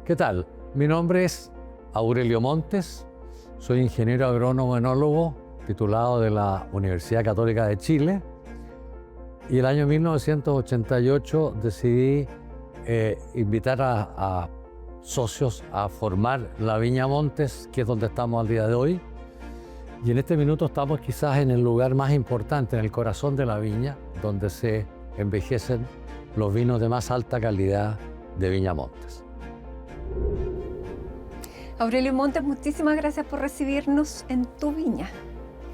¿Qué tal? Mi nombre es Aurelio Montes, soy ingeniero agrónomo enólogo titulado de la Universidad Católica de Chile y el año 1988 decidí invitar a socios a formar la Viña Montes, que es donde estamos al día de hoy. Y en este minuto estamos quizás en el lugar más importante, en el corazón de la viña, donde se envejecen los vinos de más alta calidad de Viña Montes. Aurelio Montes, muchísimas gracias por recibirnos en tu viña.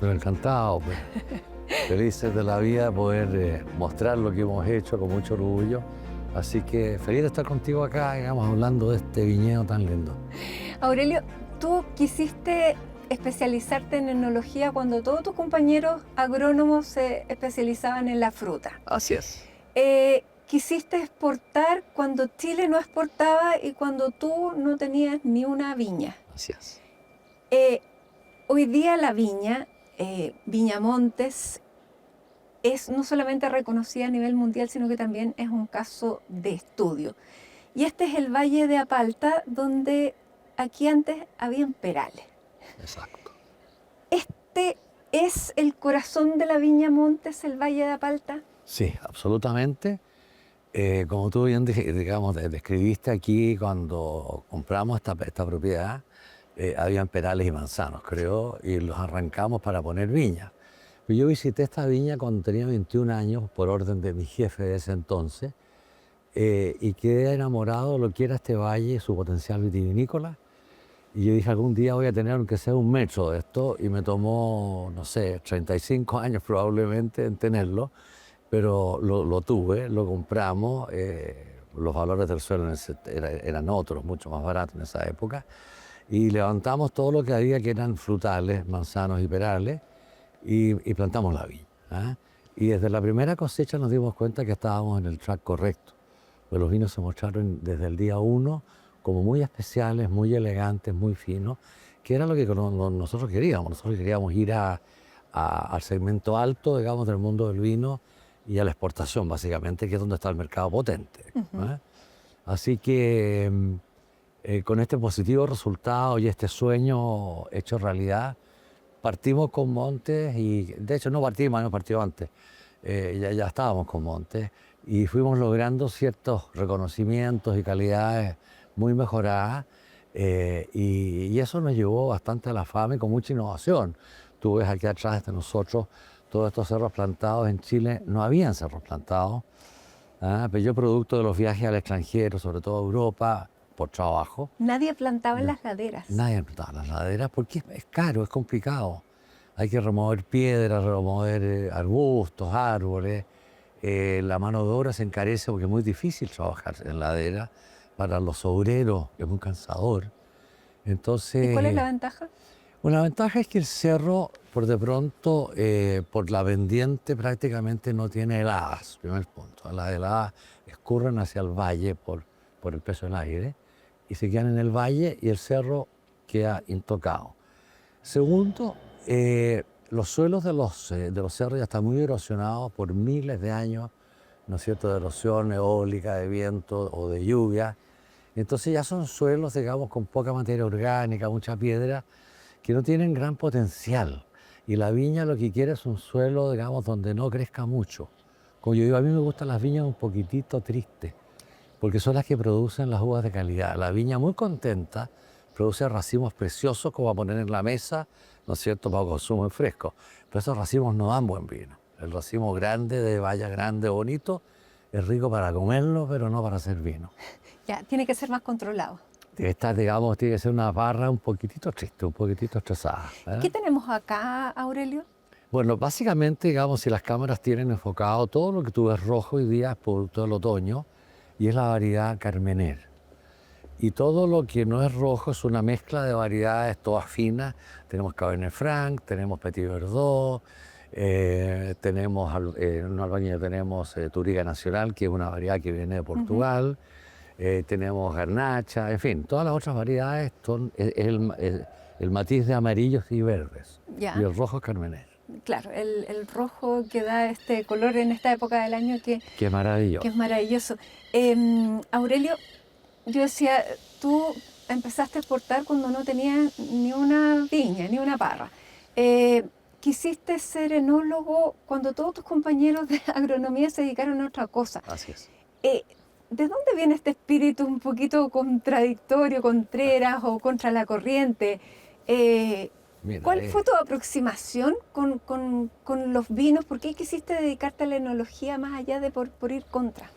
Pero encantado, pues. Felices de la vida poder mostrar lo que hemos hecho con mucho orgullo. Así que feliz de estar contigo acá, digamos, hablando de este viñedo tan lindo. Aurelio, tú quisiste especializarte en enología cuando todos tus compañeros agrónomos se especializaban en la fruta. Así es. Quisiste exportar cuando Chile no exportaba y cuando tú no tenías ni una viña. Así es. Hoy día la viña, Viña Montes, es no solamente reconocida a nivel mundial, sino que también es un caso de estudio. Y este es el Valle de Apalta, donde aquí antes habían perales. Exacto. ¿Este es el corazón de la Viña Montes, el Valle de Apalta? Sí, absolutamente. Como tú bien describiste aquí, cuando compramos esta propiedad, habían perales y manzanos, creo, y los arrancamos para poner viña. Yo visité esta viña cuando tenía 21 años, por orden de mi jefe de ese entonces, y quedé enamorado de lo que era este valle, su potencial vitivinícola. Y yo dije, algún día voy a tener aunque sea un metro de esto, y me tomó, no sé, 35 años probablemente en tenerlo, pero lo tuve, lo compramos, los valores del suelo eran otros, mucho más baratos en esa época, y levantamos todo lo que había que eran frutales, manzanos y perales, y plantamos la viña. ¿Ah? Y desde la primera cosecha nos dimos cuenta que estábamos en el track correcto, pues los vinos se mostraron desde el día 1 como muy especiales, muy elegantes, muy finos, que era lo que nosotros queríamos. Nosotros queríamos ir al segmento alto, digamos, del mundo del vino y a la exportación, básicamente, que es donde está el mercado potente. ¿Eh? Así que con este positivo resultado y este sueño hecho realidad, partimos con Montes y, de hecho, no partimos, hemos partido antes, ya estábamos con Montes y fuimos logrando ciertos reconocimientos y calidades muy mejoradas y eso nos llevó bastante a la fama y con mucha innovación. Tú ves aquí atrás de nosotros todos estos cerros plantados. En Chile no habían cerros plantados, pero yo, producto de los viajes al extranjero, sobre todo a Europa, por trabajo. Nadie plantaba en las laderas. Nadie plantaba en las laderas porque es caro, es complicado. Hay que remover piedras, remover arbustos, árboles. La mano de obra se encarece porque es muy difícil trabajar en ladera. Para los obreros es muy cansador. Entonces, ¿Y cuál es la ventaja? Una ventaja es que el cerro, por de pronto, por la pendiente prácticamente no tiene heladas, primer punto. Las heladas escurren hacia el valle por el peso del aire y se quedan en el valle y el cerro queda intocado. Segundo, los suelos de los cerros ya están muy erosionados por miles de años, ¿no es cierto?, de erosión eólica, de viento o de lluvia. Entonces ya son suelos, digamos, con poca materia orgánica, mucha piedra, que no tienen gran potencial. Y la viña lo que quiere es un suelo, digamos, donde no crezca mucho. Como yo digo, a mí me gustan las viñas un poquitito tristes, porque son las que producen las uvas de calidad. La viña muy contenta produce racimos preciosos como a poner en la mesa, ¿no es cierto?, para consumo en fresco. Pero esos racimos no dan buen vino. El racimo grande, de valla grande, bonito, es rico para comerlo, pero no para hacer vino. Ya, tiene que ser más controlado. Esta, digamos, tiene que ser una barra un poquitito triste, un poquitito estresada. ¿Qué tenemos acá, Aurelio? Bueno, básicamente, digamos, si las cámaras tienen enfocado, todo lo que tú ves rojo hoy día es producto del otoño y es la variedad Carmener. Y todo lo que no es rojo es una mezcla de variedades todas finas. Tenemos Cabernet Franc, tenemos Petit Verdot, tenemos en Albañil tenemos Touriga Nacional, que es una variedad que viene de Portugal. Tenemos garnacha, en fin, todas las otras variedades son el matiz de amarillos y verdes. Ya. Y el rojo es Carmener. Claro, el rojo que da este color en esta época del año que Qué maravilloso. es maravilloso. Aurelio, yo decía, tú empezaste a exportar cuando no tenías ni una viña, ni una parra. Eh, Quisiste ser enólogo cuando todos tus compañeros de agronomía se dedicaron a otra cosa. Así es. Eh, ¿De dónde viene este espíritu un poquito contradictorio, contreras o contra la corriente? Eh, Mira, ¿Cuál fue tu aproximación con los vinos? ¿Por qué quisiste dedicarte a la enología más allá de por ir contra?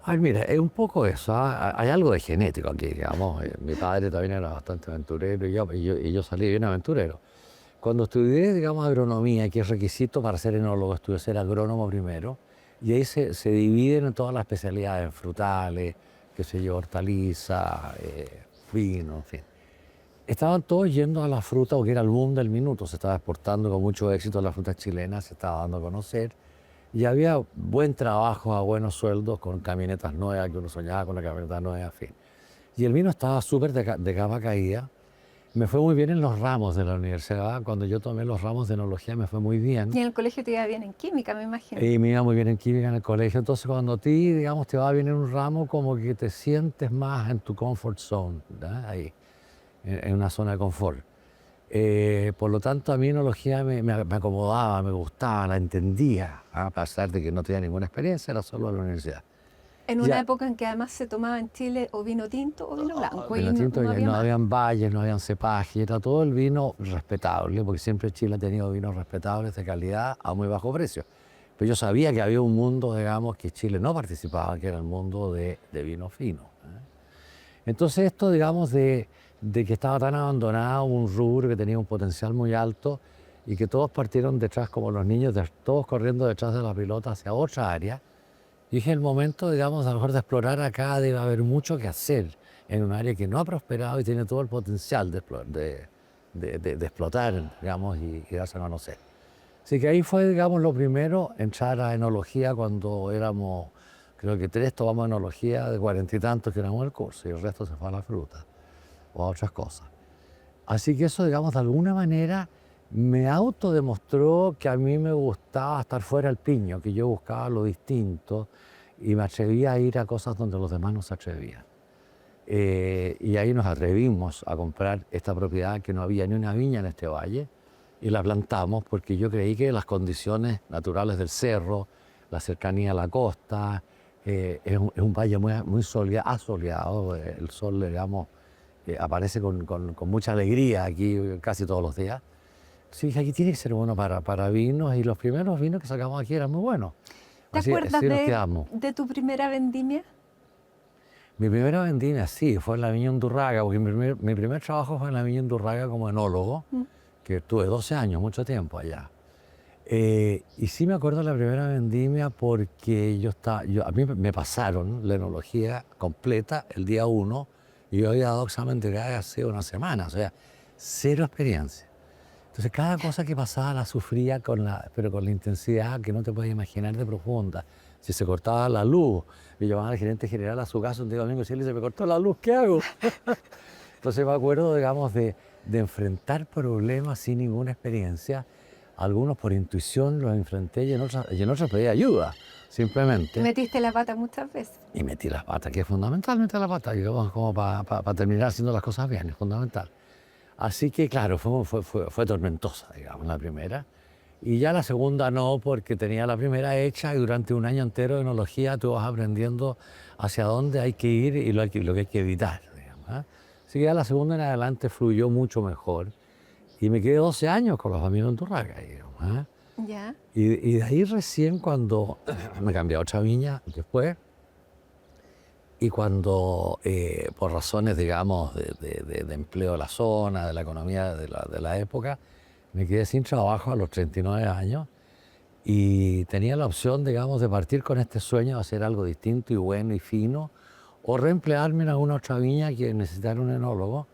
ay, mira, es un poco eso, ¿ah? Hay algo de genético aquí, digamos. Mi padre también era bastante aventurero y yo salí bien aventurero. Cuando estudié, digamos, agronomía, que es requisito para ser enólogo, estudié ser agrónomo primero, y ahí se dividen en todas las especialidades, frutales, qué sé yo, hortaliza, vino, en fin. Estaban todos yendo a la fruta porque era el boom del minuto, se estaba exportando con mucho éxito la fruta chilena, se estaba dando a conocer, y había buen trabajo a buenos sueldos con camionetas nuevas, que uno soñaba con una camioneta nueva, en fin. Y el vino estaba súper de capa caída. Me fue muy bien en los ramos de la universidad. Cuando yo tomé los ramos de enología me fue muy bien. Y en el colegio te iba bien en química, me imagino. Y me iba muy bien en química en el colegio. Entonces cuando a ti, digamos, te va bien en un ramo, como que te sientes más en tu comfort zone, ¿verdad? Ahí, en una zona de confort. Por lo tanto, a mí enología me acomodaba, me gustaba, la entendía, a pesar de que no tenía ninguna experiencia, era solo en la universidad. En una Ya, época en que además se tomaba en Chile o vino tinto o vino blanco y vino tinto, no había no más. habían valles, no habían cepaje, era todo el vino respetable, porque siempre Chile ha tenido vinos respetables de calidad a muy bajo precio. Pero yo sabía que había un mundo, digamos, que Chile no participaba, que era el mundo de vino fino. Entonces esto, digamos, de que estaba tan abandonado, un rubro que tenía un potencial muy alto y que todos partieron detrás, como los niños, todos corriendo detrás de la pelota hacia otra área. Y dije, el momento, digamos, a lo mejor de explorar acá debe haber mucho que hacer en un área que no ha prosperado y tiene todo el potencial de explotar, digamos, y darse a conocer. Así que ahí fue, digamos, lo primero, entrar a enología cuando éramos, creo que 3 tomamos enología de 40 y tantos que éramos el curso y el resto se fue a la fruta o a otras cosas. Así que eso, digamos, de alguna manera me autodemostró que a mí me gustaba estar fuera del piño, que yo buscaba lo distinto y me atrevía a ir a cosas donde los demás no se atrevían. Y ahí nos atrevimos a comprar esta propiedad que no había ni una viña en este valle y la plantamos porque yo creí que las condiciones naturales del cerro, la cercanía a la costa, es un valle muy asoleado, el sol, digamos, aparece con mucha alegría aquí casi todos los días. Sí, aquí tiene que ser bueno para vinos y los primeros vinos que sacamos aquí eran muy buenos. ¿Te acuerdas Así nos quedamos. de tu primera vendimia? Mi primera vendimia, sí, fue en la Viña Undurraga, porque mi primer trabajo fue en la Viña Undurraga como enólogo, que tuve 12 años, mucho tiempo allá. Y sí me acuerdo de la primera vendimia porque a mí me pasaron la enología completa el día 1 y yo había dado examen de grado hace una semana, o sea, cero experiencia. Entonces cada cosa que pasaba la sufría pero con la intensidad que no te puedes imaginar de profunda. Si se cortaba la luz, me llamaban al gerente general a su casa un día domingo y decía, se me cortó la luz, ¿qué hago? Entonces me acuerdo, digamos, de enfrentar problemas sin ninguna experiencia. Algunos por intuición los enfrenté y en otros pedí ayuda, simplemente. ¿Metiste la pata muchas veces? Y metí las patas, que es fundamental meter la pata, digamos, como para terminar haciendo las cosas bien, es fundamental. Así que, claro, fue tormentosa, digamos, la primera. Y ya la segunda no, porque tenía la primera hecha y durante un año entero de enología tú vas aprendiendo hacia dónde hay que ir y lo que hay que evitar, digamos, ¿eh? Así que ya la segunda en adelante fluyó mucho mejor. Y me quedé 12 años con los amigos en Turraca, digamos, ¿eh? Ya. Y de ahí recién cuando me cambié a otra viña después, y cuando por razones, digamos, de empleo de la zona, de la economía de la época, me quedé sin trabajo a los 39 años y tenía la opción, digamos, de partir con este sueño de hacer algo distinto y bueno y fino, o reemplearme en alguna otra viña que necesitara un enólogo.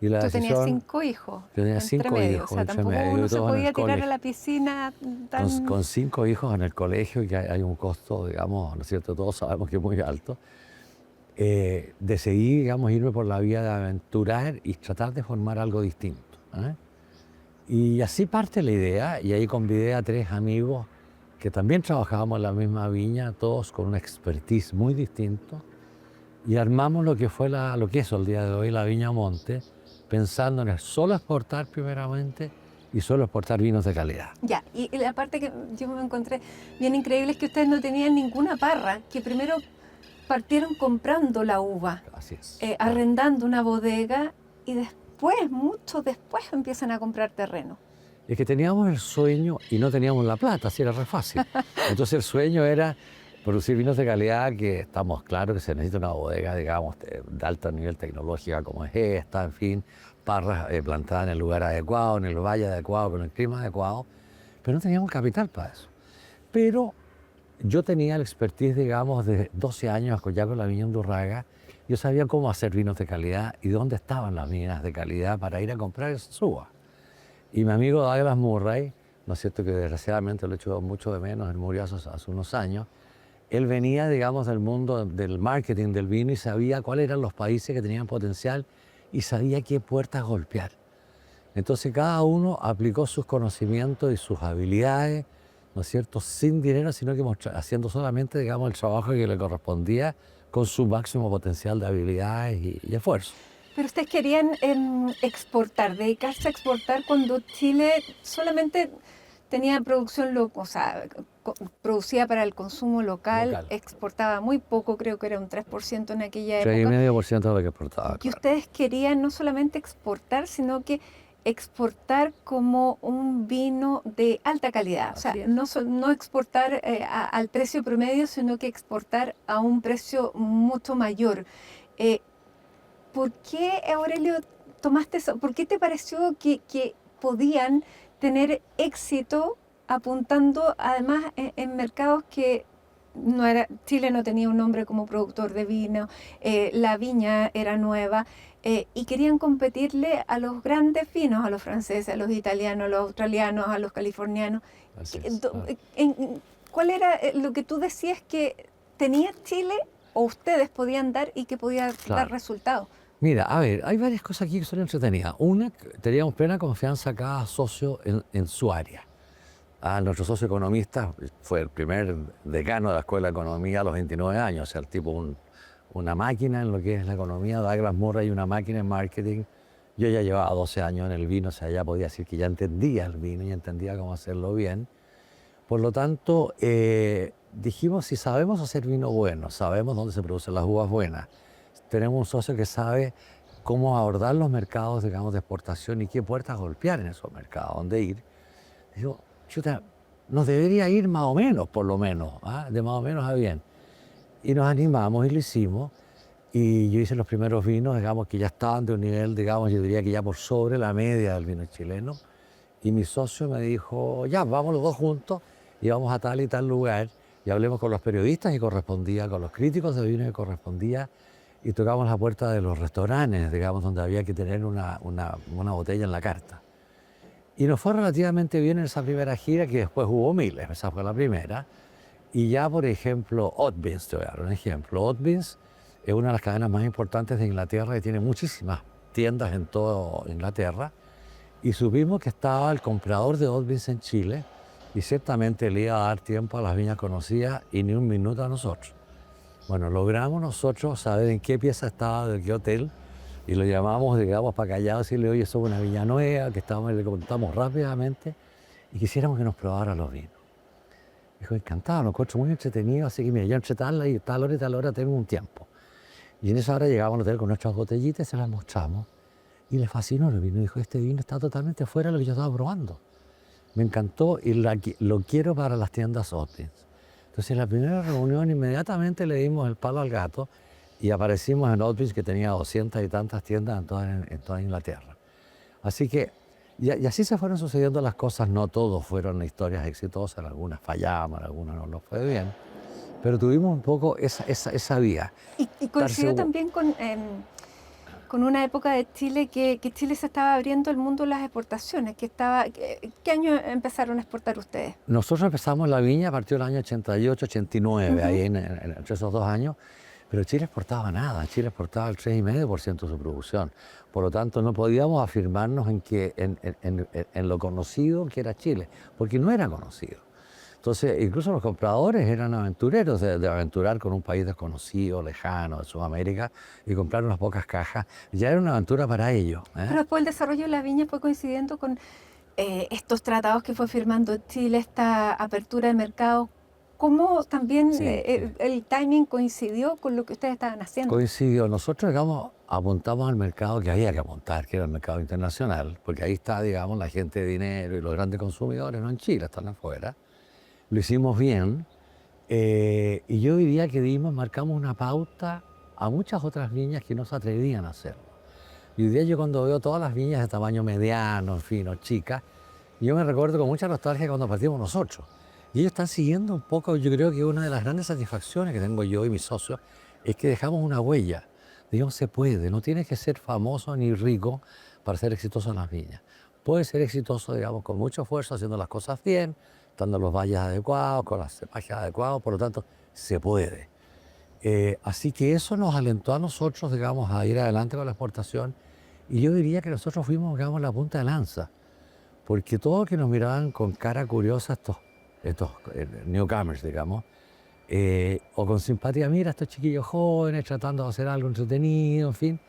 Y la Tú tenías decisión, 5 hijos. tenía Entre 5 medio. hijos O sea, entre tampoco medio, uno se todos en el podía tirar a colegio. la piscina tan... Con 5 hijos en el colegio, y que hay un costo, digamos, ¿no es cierto? Todos sabemos que es muy alto. Decidí, digamos, irme por la vía de aventurar y tratar de formar algo distinto, ¿eh? Y así parte la idea, y ahí convidé a 3 amigos que también trabajábamos en la misma viña, todos con una expertise muy distinta. y armamos lo que fue lo que es el día de hoy la Viña Montes, pensando en solo exportar primeramente y solo exportar vinos de calidad. Ya, y la parte que yo me encontré bien increíble es que ustedes no tenían ninguna parra, que primero partieron comprando la uva, Así es. arrendando una bodega y después, mucho después, empiezan a comprar terreno. Es que teníamos el sueño y no teníamos la plata, así era re fácil. Entonces el sueño era producir vinos de calidad, que estamos claros que se necesita una bodega, digamos, de alto nivel tecnológico como es esta, en fin, parras plantadas en el lugar adecuado, en el valle adecuado, con el clima adecuado, pero no teníamos capital para eso. Pero yo tenía el expertise, digamos, de 12 años ya con la Viña Undurraga. Yo sabía cómo hacer vinos de calidad y dónde estaban las viñas de calidad para ir a comprar esas uvas. Y mi amigo Douglas Murray, ¿no es cierto?, que desgraciadamente lo echo mucho de menos, él murió hace unos años. Él venía, digamos, del mundo del marketing del vino y sabía cuáles eran los países que tenían potencial y sabía qué puertas golpear. Entonces cada uno aplicó sus conocimientos y sus habilidades, ¿no es cierto?, sin dinero, sino que haciendo solamente, digamos, el trabajo que le correspondía con su máximo potencial de habilidades y esfuerzo. Pero ustedes querían exportar, dedicarse a exportar cuando Chile solamente tenía producción local, o sea, producía para el consumo local, exportaba muy poco, creo que era un 3% en aquella época. 3,5% de lo que exportaba. Y ustedes querían no solamente exportar, sino que exportar como un vino de alta calidad. O sea, no exportar al precio promedio, sino que exportar a un precio mucho mayor. ¿Por qué, Aurelio, tomaste eso? ¿Por qué te pareció que podían tener éxito apuntando además en mercados que Chile no tenía un nombre como productor de vino, la viña era nueva y querían competirle a los grandes vinos, a los franceses, a los italianos, a los australianos, a los californianos? ¿Cuál era lo que tú decías que tenía Chile o ustedes podían dar y que podía dar resultados? Mira, a ver, hay varias cosas aquí que son entretenidas. Una, teníamos plena confianza cada socio en su área. Nuestro socio economista fue el primer decano de la Escuela de Economía a los 29 años, o sea, el tipo una máquina en lo que es la economía. Douglas Murray una máquina en marketing. Yo ya llevaba 12 años en el vino, o sea, ya podía decir que ya entendía el vino y entendía cómo hacerlo bien. Por lo tanto, dijimos, si sabemos hacer vino bueno, sabemos dónde se producen las uvas buenas, tenemos un socio que sabe cómo abordar los mercados, digamos, de exportación y qué puertas golpear en esos mercados, dónde ir. Digo, chuta, nos debería ir más o menos, por lo menos, de más o menos a bien. Y nos animamos y lo hicimos. Y yo hice los primeros vinos, digamos, que ya estaban de un nivel, digamos, yo diría que ya por sobre la media del vino chileno. Y mi socio me dijo, ya, vamos los dos juntos y vamos a tal y tal lugar. Y hablemos con los periodistas y correspondía, con los críticos de vino y correspondía. Y tocamos la puerta de los restaurantes, digamos, donde había que tener una botella en la carta. Y nos fue relativamente bien en esa primera gira, que después hubo miles, esa fue la primera. Y ya, por ejemplo, Oatbeans, te voy a dar un ejemplo. Oatbeans es una de las cadenas más importantes de Inglaterra y tiene muchísimas tiendas en toda Inglaterra. Y supimos que estaba el comprador de Oatbeans en Chile y ciertamente le iba a dar tiempo a las viñas conocidas y ni un minuto a nosotros. Bueno, logramos nosotros saber en qué pieza estaba, de qué hotel, y lo llamamos, digamos, para callado, decirle, oye, somos una viña nueva, que le contamos rápidamente y quisiéramos que nos probara los vinos. Dijo, encantado, nos encuentro muy entretenido, así que mira, yo entre tal y tal hora tengo un tiempo. Y en esa hora llegamos al hotel con nuestras botellitas, se las mostramos y le fascinó el vino. Dijo, este vino está totalmente fuera de lo que yo estaba probando. Me encantó y lo quiero para las tiendas Oatbeans. Entonces en la primera reunión inmediatamente le dimos el palo al gato y aparecimos en Oatbeans, que tenía 200 y tantas tiendas en toda Inglaterra. Así que, y así se fueron sucediendo las cosas. No todos fueron historias exitosas, algunas fallamos, algunas no nos fue bien, pero tuvimos un poco esa vía. Y coincidió también con una época de Chile que Chile se estaba abriendo el mundo de las exportaciones. ¿Qué año empezaron a exportar ustedes? Nosotros empezamos la viña a partir del año 88, 89, ahí entre esos 2 años. Pero Chile exportaba nada, Chile exportaba el 3,5% de su producción. Por lo tanto, no podíamos afirmarnos en lo conocido que era Chile, porque no era conocido. Entonces, incluso los compradores eran aventureros, de aventurar con un país desconocido, lejano, de Sudamérica, y comprar unas pocas cajas. Ya era una aventura para ellos, Pero ¿eh? después el desarrollo de la viña fue coincidiendo con estos tratados que fue firmando Chile, esta apertura de mercado. ¿Cómo también Sí, sí. el timing coincidió con lo que ustedes estaban haciendo? Coincidió. Nosotros, digamos, apuntamos al mercado que había que apuntar, que era el mercado internacional, porque ahí está, digamos, la gente de dinero y los grandes consumidores, no en Chile, están afuera. Lo hicimos bien, y yo diría que marcamos una pauta a muchas otras viñas que no se atrevían a hacerlo. Y hoy día yo cuando veo todas las viñas de tamaño mediano, en fin, o chicas, yo me recuerdo con mucha nostalgia cuando partimos nosotros. Y ellos están siguiendo un poco, yo creo que una de las grandes satisfacciones que tengo yo y mis socios es que dejamos una huella. Digamos, se puede, no tienes que ser famoso ni rico para ser exitoso en las viñas. Puedes ser exitoso, digamos, con mucho esfuerzo, haciendo las cosas bien, estando en los valles adecuados, con las cepajes adecuados, por lo tanto, se puede. Así que eso nos alentó a nosotros, digamos, a ir adelante con la exportación. Y yo diría que nosotros fuimos, digamos, la punta de lanza, porque todos que nos miraban con cara curiosa, estos newcomers, digamos, o con simpatía, mira, estos chiquillos jóvenes tratando de hacer algo entretenido, en fin,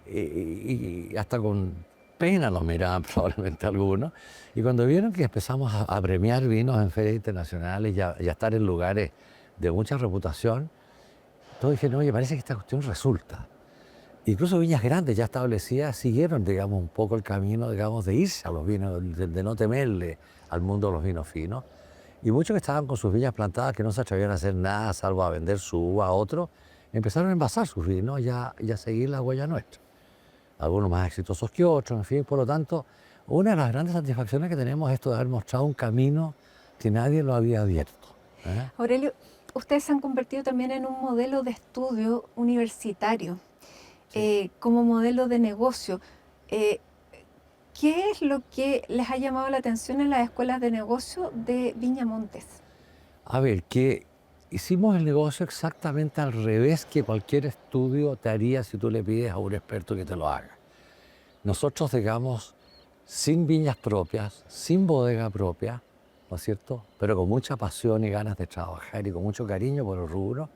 y hasta con pena los miraban probablemente algunos. Y cuando vieron que empezamos a premiar vinos en ferias internacionales y a estar en lugares de mucha reputación, todos dijeron, oye, parece que esta cuestión resulta. Incluso viñas grandes ya establecidas siguieron, digamos, un poco el camino, digamos, de irse a los vinos, de no temerle al mundo de los vinos finos. Y muchos que estaban con sus viñas plantadas, que no se atrevían a hacer nada, salvo a vender su uva a otros, empezaron a envasar sus vinos y a seguir la huella nuestra. Algunos más exitosos que otros, en fin. Por lo tanto, una de las grandes satisfacciones que tenemos es esto de haber mostrado un camino que nadie lo había abierto, ¿eh? Aurelio, ustedes se han convertido también en un modelo de estudio universitario, Sí. como modelo de negocio. Eh, ¿Qué es lo que les ha llamado la atención en las escuelas de negocio de Viña Montes? A ver, que hicimos el negocio exactamente al revés que cualquier estudio te haría si tú le pides a un experto que te lo haga. Nosotros, digamos, sin viñas propias, sin bodega propia, ¿no es cierto? Pero con mucha pasión y ganas de trabajar y con mucho cariño por el rubro,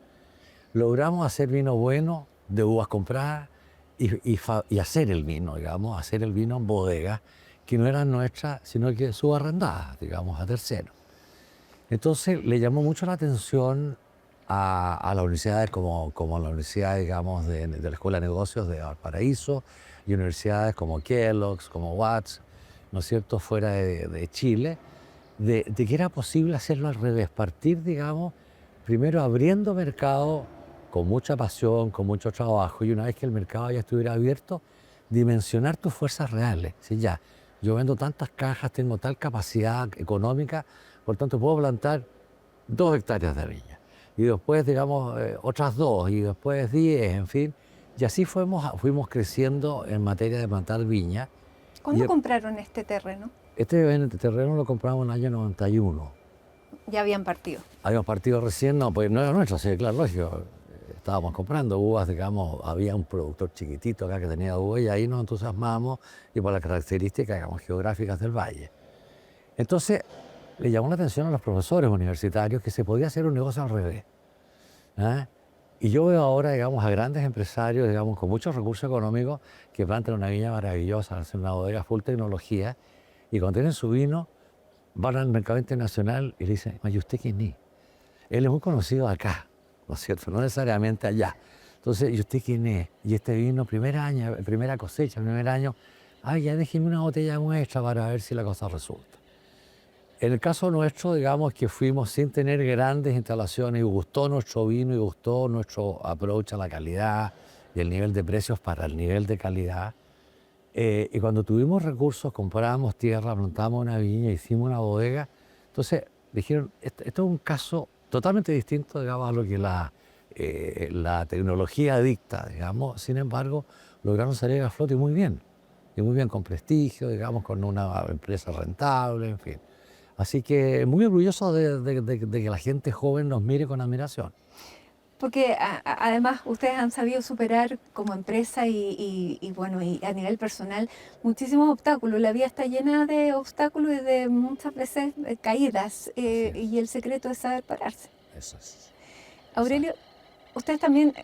logramos hacer vino bueno de uvas compradas y hacer el vino, digamos, hacer el vino en bodegas que no eran nuestras, sino que subarrendadas, digamos, a terceros. Entonces le llamó mucho la atención a las universidades como la universidad, digamos, de la Escuela de Negocios de Valparaíso y universidades como Kellogg's, como Watts, ¿no es cierto?, fuera de Chile, de que era posible hacerlo al revés, partir, digamos, primero abriendo mercado con mucha pasión, con mucho trabajo, y una vez que el mercado ya estuviera abierto, dimensionar tus fuerzas reales. Si ya, yo vendo tantas cajas, tengo tal capacidad económica, por tanto puedo plantar 2 hectáreas de viña. Y después, digamos, otras 2, y después 10, en fin. Y así fuimos creciendo en materia de plantar viña. Y ¿Cuándo compraron este terreno? este terreno lo compramos en el año 91. Ya habían partido. Habíamos partido recién, no, pues no era nuestro, sí, claro, lógico. Estábamos comprando uvas, digamos, había un productor chiquitito acá que tenía uvas y ahí nos entusiasmamos y por las características, digamos, geográficas del valle. Entonces, le llamó la atención a los profesores universitarios que se podía hacer un negocio al revés, ¿eh? Y yo veo ahora, digamos, a grandes empresarios, digamos, con muchos recursos económicos que plantan una viña maravillosa, hacen una bodega full tecnología y cuando tienen su vino van al mercado internacional y le dicen, ¿y usted quién es? Él es muy conocido acá, ¿no es cierto? No necesariamente allá. Entonces, ¿y usted quién es? Y este vino, primer año, primera cosecha, primer año, ay, ya déjeme una botella muestra para ver si la cosa resulta. En el caso nuestro, digamos que fuimos sin tener grandes instalaciones y gustó nuestro vino y gustó nuestro approach a la calidad y el nivel de precios para el nivel de calidad. Y cuando tuvimos recursos, compramos tierra, plantamos una viña, hicimos una bodega. Entonces dijeron, esto es un caso totalmente distinto, digamos, a lo que la tecnología dicta, digamos. Sin embargo, lograron salir a flote muy bien, con prestigio, digamos, con una empresa rentable, en fin. Así que muy orgulloso de que la gente joven nos mire con admiración. Porque además ustedes han sabido superar como empresa bueno, y a nivel personal muchísimos obstáculos. La vida está llena de obstáculos y de muchas veces caídas, Así es. y el secreto es saber pararse. Eso es. Aurelio, ustedes también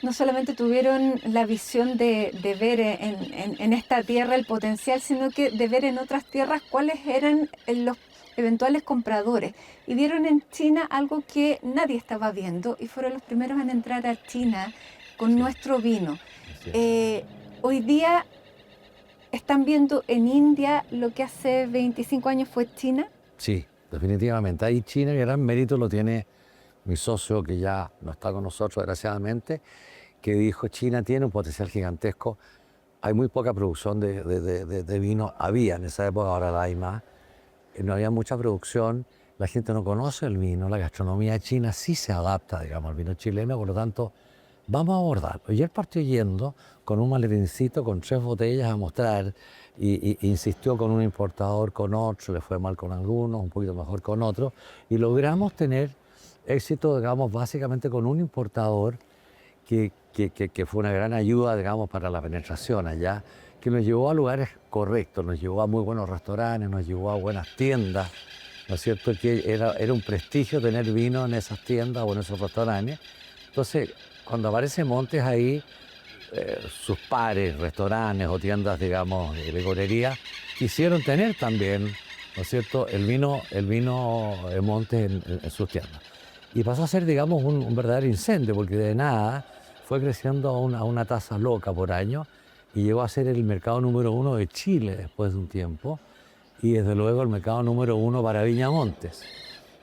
no solamente tuvieron la visión de ver en esta tierra el potencial, sino que de ver en otras tierras cuáles eran los eventuales compradores. Y vieron en China algo que nadie estaba viendo y fueron los primeros en entrar a China con Sí. nuestro vino. Así es. Hoy día están viendo en India lo que hace 25 años fue China. Sí, definitivamente. Ahí China, el gran mérito lo tiene mi socio, que ya no está con nosotros, desgraciadamente, que dijo: China tiene un potencial gigantesco. Hay muy poca producción de vino. Había en esa época, ahora la hay más. No había mucha producción, la gente no conoce el vino, la gastronomía china sí se adapta, digamos, al vino chileno, por lo tanto, vamos a abordarlo. Y él partió yendo con un maletincito, con 3 botellas a mostrar, y insistió con un importador, con otro, le fue mal con algunos, un poquito mejor con otros, y logramos tener éxito, digamos, básicamente con un importador que fue una gran ayuda, digamos, para la penetración allá, que nos llevó a lugares correctos, nos llevó a muy buenos restaurantes, nos llevó a buenas tiendas, ¿no es cierto? Que era un prestigio tener vino en esas tiendas o en esos restaurantes. Entonces, cuando aparece Montes ahí, sus pares, restaurantes o tiendas, digamos, de licorería, quisieron tener también, ¿no es cierto?, el vino de Montes en sus tiendas. Y pasó a ser, digamos, un verdadero incendio, porque de nada fue creciendo a una tasa loca por año y llegó a ser el mercado número 1 de Chile después de un tiempo, y desde luego el mercado número 1 para Viña Montes.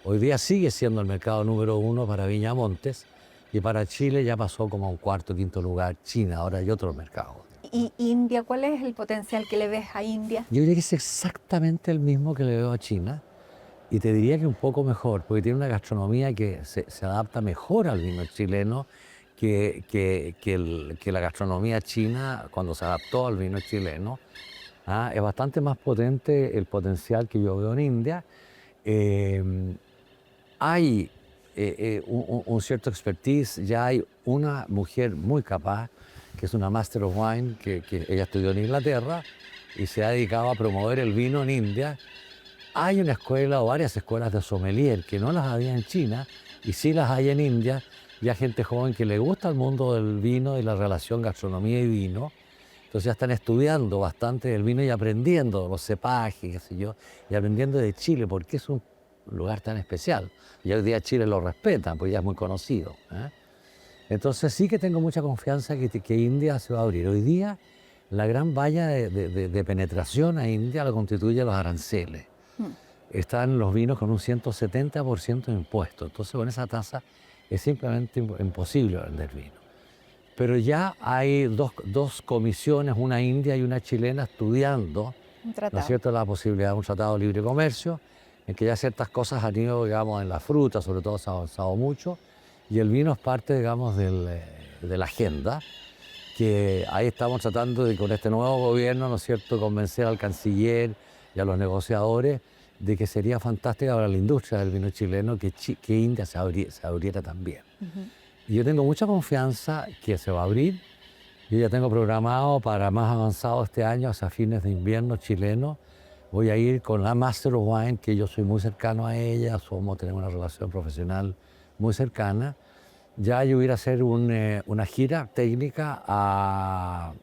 Hoy día sigue siendo el mercado número 1 para Viña Montes, y para Chile ya pasó como a un cuarto, quinto lugar China, ahora hay otro mercado. ¿Y India? ¿Cuál es el potencial que le ves a India? Yo diría que es exactamente el mismo que le veo a China, y te diría que un poco mejor, porque tiene una gastronomía que se adapta mejor al vino chileno que la gastronomía china cuando se adaptó al vino chileno. Es bastante más potente el potencial que yo veo en India. Hay un cierto expertise, ya hay una mujer muy capaz, que es una Master of Wine, que ella estudió en Inglaterra y se ha dedicado a promover el vino en India. Hay una escuela o varias escuelas de sommelier que no las había en China y sí las hay en India. Ya gente joven que le gusta el mundo del vino y la relación gastronomía y vino. Entonces ya están estudiando bastante del vino y aprendiendo los cepajes, qué sé yo, y aprendiendo de Chile, porque es un lugar tan especial. Y hoy día Chile lo respeta, porque ya es muy conocido. Entonces sí que tengo mucha confianza que India se va a abrir. Hoy día la gran valla de penetración a India lo constituyen los aranceles. Están los vinos con un 170% de impuesto. Entonces con esa tasa es simplemente imposible vender vino. Pero ya hay dos comisiones, una india y una chilena, estudiando, Un ¿no es tratado. cierto?, la posibilidad de un tratado de libre comercio, en que ya ciertas cosas han ido, digamos, en la fruta, sobre todo se ha avanzado mucho, y el vino es parte, digamos, de la agenda, que ahí estamos tratando de, con este nuevo gobierno, ¿no es cierto?, convencer al canciller y a los negociadores de que sería fantástico para la industria del vino chileno que India se abriera también. Y yo tengo mucha confianza que se va a abrir. Yo ya tengo programado para más avanzado este año, hacia fines de invierno chileno. Voy a ir con la Master of Wine, que yo soy muy cercano a ella, tenemos una relación profesional muy cercana. Ya yo voy a ir a hacer una gira técnica a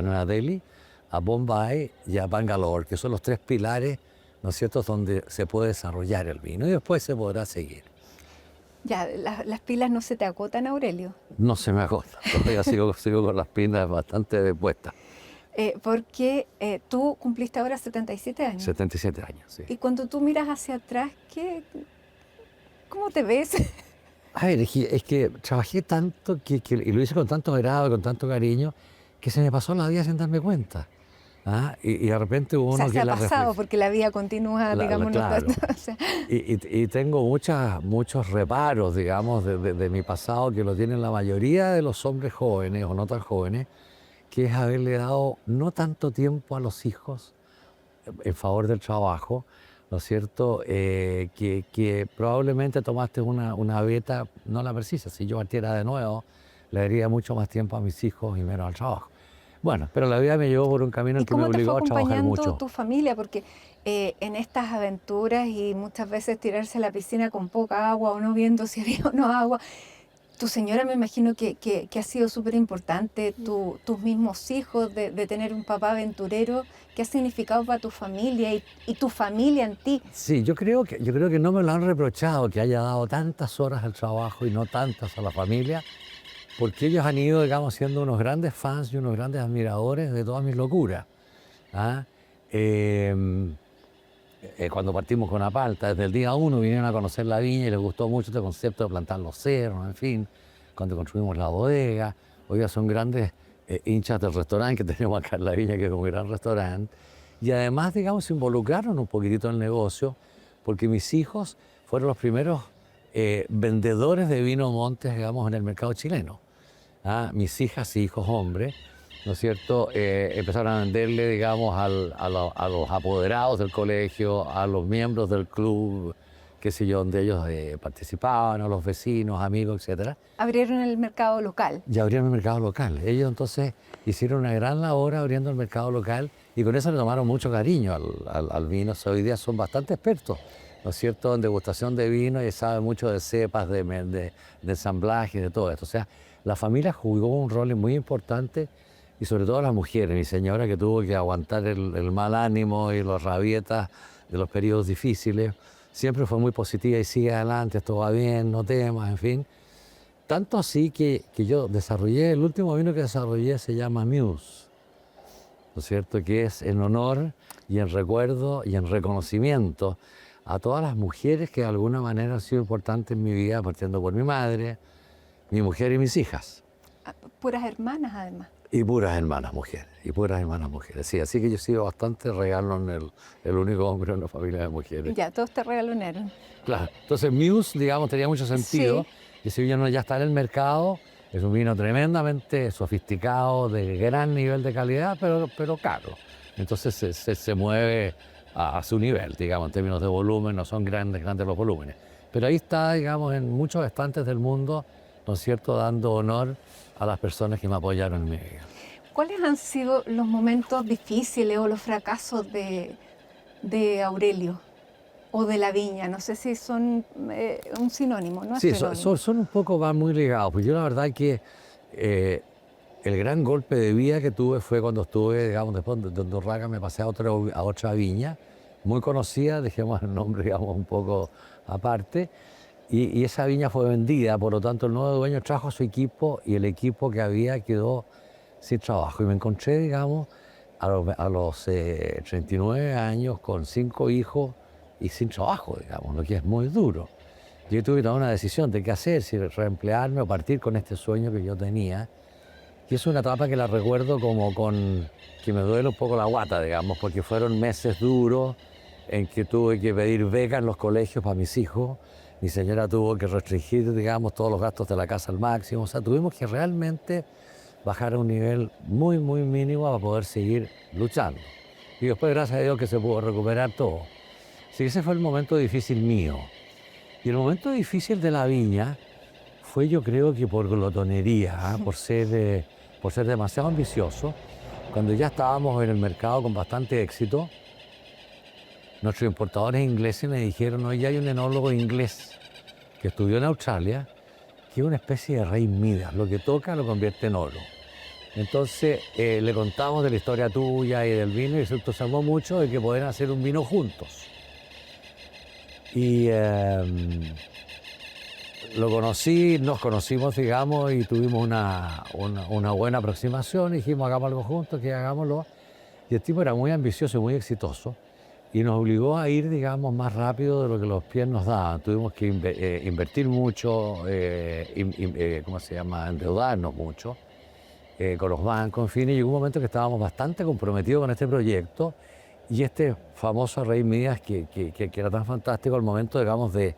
Nueva Delhi, a Bombay y a Bangalore, que son los 3 pilares, ¿no es cierto?, donde se puede desarrollar el vino y después se podrá seguir. Ya, las pilas no se te agotan, Aurelio. No se me agota, todavía sigo con las pilas bastante puestas. Porque tú cumpliste ahora 77 años. 77 años, sí. Y cuando tú miras hacia atrás, ¿cómo te ves? A ver, es que trabajé tanto y lo hice con tanto agrado, con tanto cariño, que se me pasó la vida sin darme cuenta. Y de repente uno O sea, que se ha la pasado porque la vida continúa, digamos. claro. O sea, Y tengo muchos reparos, digamos, de mi pasado, que lo tienen la mayoría de los hombres jóvenes o no tan jóvenes, que es haberle dado no tanto tiempo a los hijos en favor del trabajo, ¿no es cierto? Que probablemente tomaste una beta, no la precisa. Si yo partiera de nuevo, le daría mucho más tiempo a mis hijos y menos al trabajo. Bueno, pero la vida me llevó por un camino ¿Y en que me cómo te fue obligó a trabajar acompañando mucho. tu familia? Porque en estas aventuras y muchas veces tirarse a la piscina con poca agua o no viendo si había o no agua, tu señora me imagino que ha sido súper importante, tus mismos hijos, de tener un papá aventurero, ¿qué ha significado para tu familia y tu familia en ti? Sí, yo creo que no me lo han reprochado que haya dado tantas horas al trabajo y no tantas a la familia, porque ellos han ido, digamos, siendo unos grandes fans y unos grandes admiradores de todas mis locuras. ¿Ah? Eh, Cuando partimos con Apalta, desde el día uno vinieron a conocer la viña y les gustó mucho este concepto de plantar los cerros, en fin, cuando construimos la bodega. Hoy ya son grandes hinchas del restaurante que tenemos acá en la viña, que es un gran restaurante. Y además, digamos, se involucraron un poquitito en el negocio, porque mis hijos fueron los primeros vendedores de vino Montes, digamos, en el mercado chileno. ¿Ah? Mis hijas y hijos hombres, ¿no es cierto? Empezaron a venderle, digamos, a los apoderados del colegio, a los miembros del club, qué sé yo, donde ellos participaban, a los vecinos, amigos, etcétera. Abrieron el mercado local. Y abrieron el mercado local. Ellos entonces hicieron una gran labor abriendo el mercado local y con eso le tomaron mucho cariño al vino. O sea, hoy día son bastante expertos, ¿no es cierto?, en degustación de vino y saben mucho de cepas, de ensamblaje, de todo esto. O sea, la familia jugó un rol muy importante y sobre todo las mujeres. Mi señora, que tuvo que aguantar el mal ánimo y las rabietas de los periodos difíciles, siempre fue muy positiva y sigue adelante, esto va bien, no temas, en fin. Tanto así que yo desarrollé, el último vino que desarrollé se llama Muse, ¿no es cierto?, que es en honor y en recuerdo y en reconocimiento a todas las mujeres que de alguna manera han sido importantes en mi vida, partiendo por mi madre, mi mujer y mis hijas. Puras hermanas, además. Y puras hermanas mujeres, y puras hermanas mujeres, sí. Así que yo he sido bastante regalo en el único hombre en una familia de mujeres. Ya, todos te regalonearon. Claro. Entonces Muse, digamos, tenía mucho sentido. Sí. Y ese vino ya está en el mercado. Es un vino tremendamente sofisticado, de gran nivel de calidad, pero caro. Entonces se mueve a su nivel, digamos, en términos de volumen. No son grandes los volúmenes. Pero ahí está, digamos, en muchos estantes del mundo, ¿no es cierto?, dando honor a las personas que me apoyaron en mi vida. ¿Cuáles han sido los momentos difíciles o los fracasos de Aurelio o de la viña? No sé si son un sinónimo, ¿no? Sí, Es sinónimo. son un poco, van muy ligados. Pues yo la verdad que el gran golpe de vida que tuve fue cuando estuve, digamos, después de Undurraga me pasé a otra viña, muy conocida, dejemos el nombre, digamos, un poco aparte, y esa viña fue vendida, por lo tanto el nuevo dueño trajo a su equipo y el equipo que había quedó sin trabajo. Y me encontré, digamos, a los 39 años con 5 hijos y sin trabajo, digamos, lo que es muy duro. Yo tuve que tomar una decisión de qué hacer, si reemplearme o partir con este sueño que yo tenía. Y es una etapa que la recuerdo como que me duele un poco la guata, digamos, porque fueron meses duros en que tuve que pedir becas en los colegios para mis hijos. Mi señora tuvo que restringir, digamos, todos los gastos de la casa al máximo. O sea, tuvimos que realmente bajar a un nivel muy, muy mínimo para poder seguir luchando. Y después, gracias a Dios, que se pudo recuperar todo. Así que ese fue el momento difícil mío. Y el momento difícil de la viña fue, yo creo que por glotonería, por ser demasiado ambicioso. Cuando ya estábamos en el mercado con bastante éxito, nuestros importadores ingleses me dijeron: oye, hay un enólogo inglés que estudió en Australia, que es una especie de rey Midas, lo que toca lo convierte en oro. Entonces le contamos de la historia tuya y del vino y se entusiasmó mucho de que podían hacer un vino juntos. Y lo conocí, nos conocimos, digamos, y tuvimos una buena aproximación. Dijimos, hagamos algo juntos, que hagámoslo. Y el tipo era muy ambicioso y muy exitoso. Y nos obligó a ir, digamos, más rápido de lo que los pies nos daban. Tuvimos que invertir mucho, ¿cómo se llama?, endeudarnos mucho con los bancos, en fin. Y llegó un momento que estábamos bastante comprometidos con este proyecto. Y este famoso Rey Midas, que era tan fantástico, al momento, digamos, de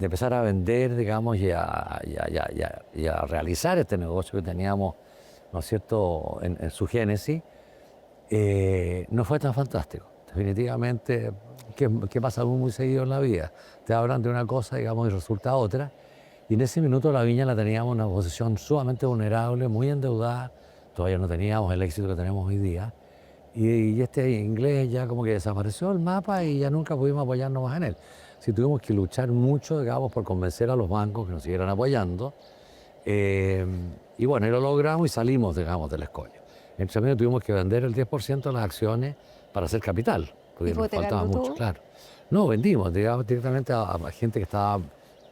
empezar a vender, digamos, y a realizar este negocio que teníamos, ¿no es cierto?, en su génesis, no fue tan fantástico. definitivamente, que pasa muy seguido en la vida. Te hablan de una cosa, digamos, y resulta otra. Y en ese minuto la viña la teníamos en una posición sumamente vulnerable, muy endeudada. Todavía no teníamos el éxito que tenemos hoy día. Y este inglés ya como que desapareció del mapa y ya nunca pudimos apoyarnos más en él. Sí, tuvimos que luchar mucho, digamos, por convencer a los bancos que nos siguieran apoyando. Eh, y bueno, y lo logramos y salimos, digamos, del escollo. Entre medio tuvimos que vender el 10% de las acciones para hacer capital, porque nos faltaba ¿Hipotecarlo mucho, tú? claro. No, vendimos, digamos, directamente a gente que estaba,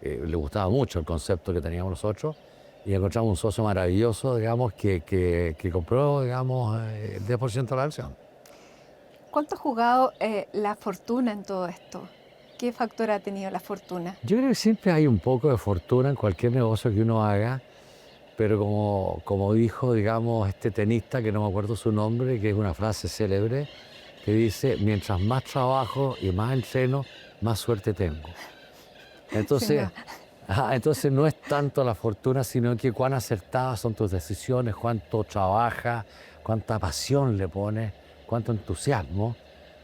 le gustaba mucho el concepto que teníamos nosotros y encontramos un socio maravilloso, digamos, que compró, digamos, el 10% de la acción. ¿Cuánto ha jugado la fortuna en todo esto? ¿Qué factor ha tenido la fortuna? Yo creo que siempre hay un poco de fortuna en cualquier negocio que uno haga, pero como dijo, digamos, este tenista, que no me acuerdo su nombre, que es una frase célebre, que dice, mientras más trabajo y más entreno, más suerte tengo. Sin Entonces, duda. entonces no es tanto la fortuna, sino que cuán acertadas son tus decisiones, cuánto trabajas, cuánta pasión le pones, cuánto entusiasmo,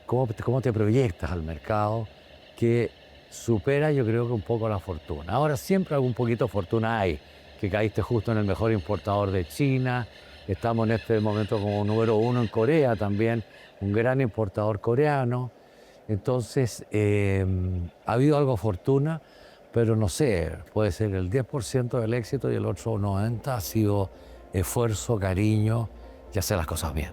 cómo te proyectas al mercado, que supera yo creo que un poco la fortuna. Ahora siempre algún poquito de fortuna hay, que caíste justo en el mejor importador de China, estamos en este momento como número 1 en Corea también, un gran importador coreano. Entonces, ha habido algo de fortuna, pero no sé, puede ser el 10% del éxito y el otro 90% ha sido esfuerzo, cariño y hacer las cosas bien.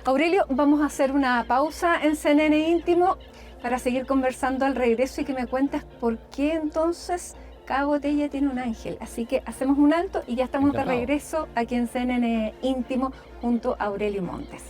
Aurelio, vamos a hacer una pausa en CNN Íntimo para seguir conversando al regreso y que me cuentes por qué entonces cada botella tiene un ángel. Así que hacemos un alto y ya estamos de Encantado. regreso aquí en CNN Íntimo junto a Aurelio Montes.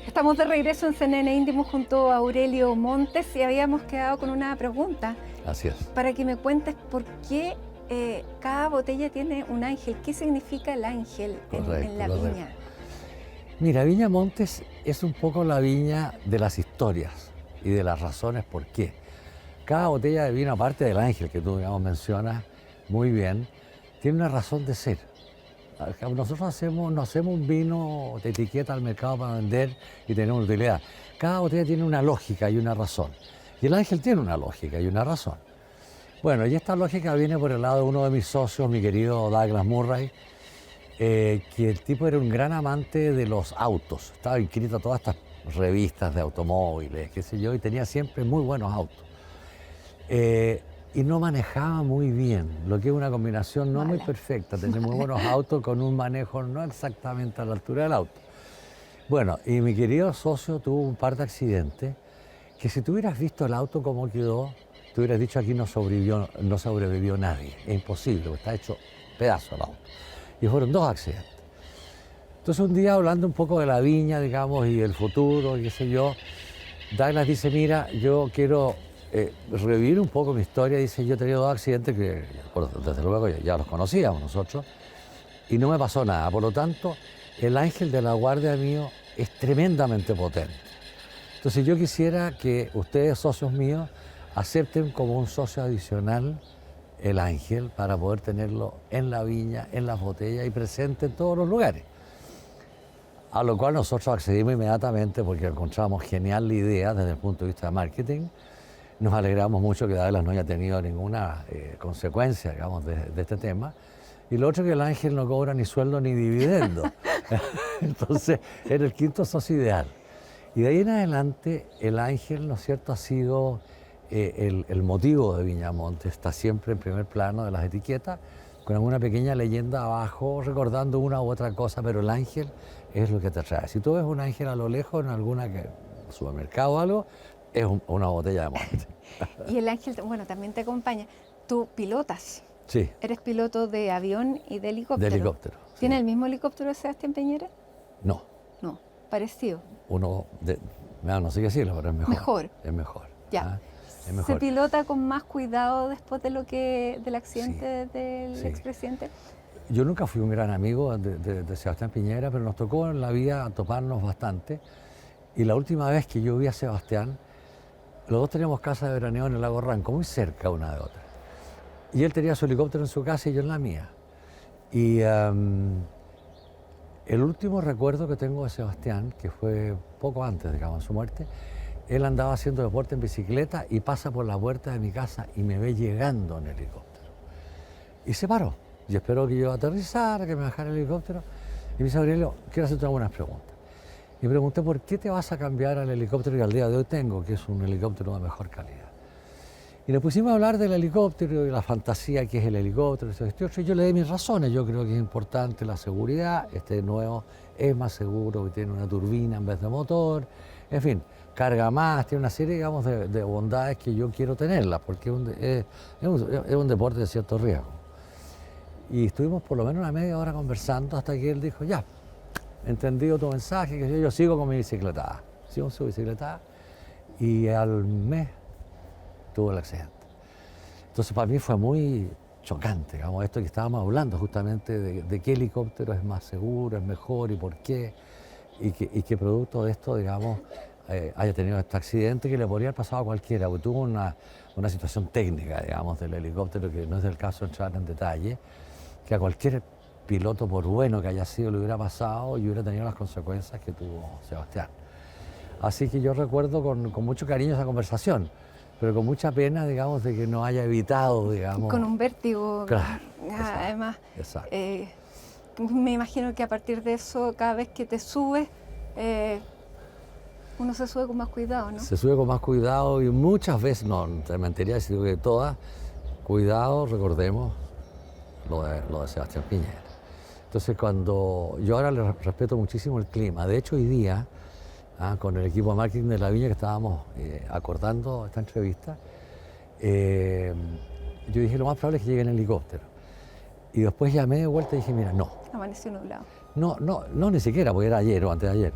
Estamos de regreso en CNN Íntimo junto a Aurelio Montes y habíamos quedado con una pregunta Así es. para que me cuentes por qué cada botella tiene un ángel. ¿Qué significa el ángel en la Correcto. viña? Mira, Viña Montes es un poco la viña de las historias y de las razones por qué. Cada botella de vino, aparte del ángel que tú, digamos, mencionas muy bien, tiene una razón de ser. Nosotros no hacemos un vino de etiqueta al mercado para vender y tener una utilidad. Cada botella tiene una lógica y una razón. Y el ángel tiene una lógica y una razón. Bueno, y esta lógica viene por el lado de uno de mis socios, mi querido Douglas Murray, que el tipo era un gran amante de los autos. Estaba inscrito a todas estas revistas de automóviles, qué sé yo, y tenía siempre muy buenos autos. Y no manejaba muy bien, lo que es una combinación no muy perfecta, tener muy buenos autos con un manejo no exactamente a la altura del auto. Bueno, y mi querido socio tuvo un par de accidentes que si tú hubieras visto el auto cómo quedó, tú hubieras dicho aquí no sobrevivió nadie, es imposible, porque está hecho pedazo el auto. Y fueron 2 accidentes. Entonces un día hablando un poco de la viña, digamos, y el futuro, y qué sé yo, Douglas dice, mira, yo quiero revivir un poco mi historia. Dice, yo he tenido 2 accidentes que, bueno, desde luego ya los conocíamos nosotros, y no me pasó nada. Por lo tanto, el ángel de la guardia mío es tremendamente potente. Entonces yo quisiera que ustedes, socios míos, acepten como un socio adicional el ángel para poder tenerlo en la viña, en las botellas y presente en todos los lugares. A lo cual nosotros accedimos inmediatamente porque encontramos genial la idea desde el punto de vista de marketing. Nos alegramos mucho que Douglas no haya tenido ninguna consecuencia, digamos, de este tema. Y lo otro es que el ángel no cobra ni sueldo ni dividendo. Entonces, era el quinto socio ideal. Y de ahí en adelante, el ángel, ¿no es cierto?, ha sido el motivo de Viña Montes. Está siempre en primer plano de las etiquetas, con alguna pequeña leyenda abajo, recordando una u otra cosa, pero el ángel es lo que te atrae. Si tú ves un ángel a lo lejos en alguna supermercado o algo, es una botella de Montes. Y el ángel, bueno, también te acompaña. Tú pilotas. Sí. Eres piloto de avión y de helicóptero. De helicóptero. ¿Tiene sí. el mismo helicóptero de Sebastián Piñera? No. No, parecido. No sé qué decirlo, pero es mejor. Mejor. Es mejor. Ya. Es mejor. ¿Se pilota con más cuidado después de del accidente del expresidente? Yo nunca fui un gran amigo de Sebastián Piñera, pero nos tocó en la vida toparnos bastante. Y la última vez que yo vi a Sebastián, los dos teníamos casa de veraneo en el lago Ranco, muy cerca una de otra. Y él tenía su helicóptero en su casa y yo en la mía. Y el último recuerdo que tengo de Sebastián, que fue poco antes, digamos, de su muerte, él andaba haciendo deporte en bicicleta y pasa por la puerta de mi casa y me ve llegando en helicóptero. Y se paró. Y esperó que yo aterrizara, que me bajara el helicóptero. Y me dice, Aurelio, quiero hacerte unas preguntas. Y pregunté, ¿por qué te vas a cambiar al helicóptero que al día de hoy tengo, que es un helicóptero de mejor calidad? Y nos pusimos a hablar del helicóptero y la fantasía que es el helicóptero. Y yo le di mis razones. Yo creo que es importante la seguridad. Este nuevo es más seguro, que tiene una turbina en vez de motor. En fin, carga más, tiene una serie, digamos, de bondades que yo quiero tenerlas, porque es un deporte de cierto riesgo. Y estuvimos por lo menos una media hora conversando hasta que él dijo, ya, entendido tu mensaje, que yo sigo con mi bicicleta. Sigo con su bicicleta y al mes tuvo el accidente. Entonces para mí fue muy chocante, digamos, esto que estábamos hablando justamente de qué helicóptero es más seguro, es mejor y por qué, y que producto de esto, digamos, haya tenido este accidente que le podría haber pasado a cualquiera, porque tuvo una situación técnica, digamos, del helicóptero, que no es del caso entrar en detalle, que a cualquier piloto, por bueno que haya sido, le hubiera pasado y hubiera tenido las consecuencias que tuvo Sebastián. Así que yo recuerdo con mucho cariño esa conversación, pero con mucha pena, digamos, de que no haya evitado, digamos... Con un vértigo. Claro, Además, exacto. Me imagino que a partir de eso, cada vez que te subes, uno se sube con más cuidado, ¿no? Se sube con más cuidado y muchas veces, no, te mentiría si digo que todas, cuidado, recordemos lo de Sebastián Piñera. Entonces, cuando yo ahora le respeto muchísimo el clima, de hecho hoy día, con el equipo de marketing de La Viña que estábamos acordando esta entrevista, yo dije lo más probable es que llegue en helicóptero. Y después llamé de vuelta y dije, mira, no. Amaneció nublado. No, ni siquiera, porque era ayer o antes de ayer.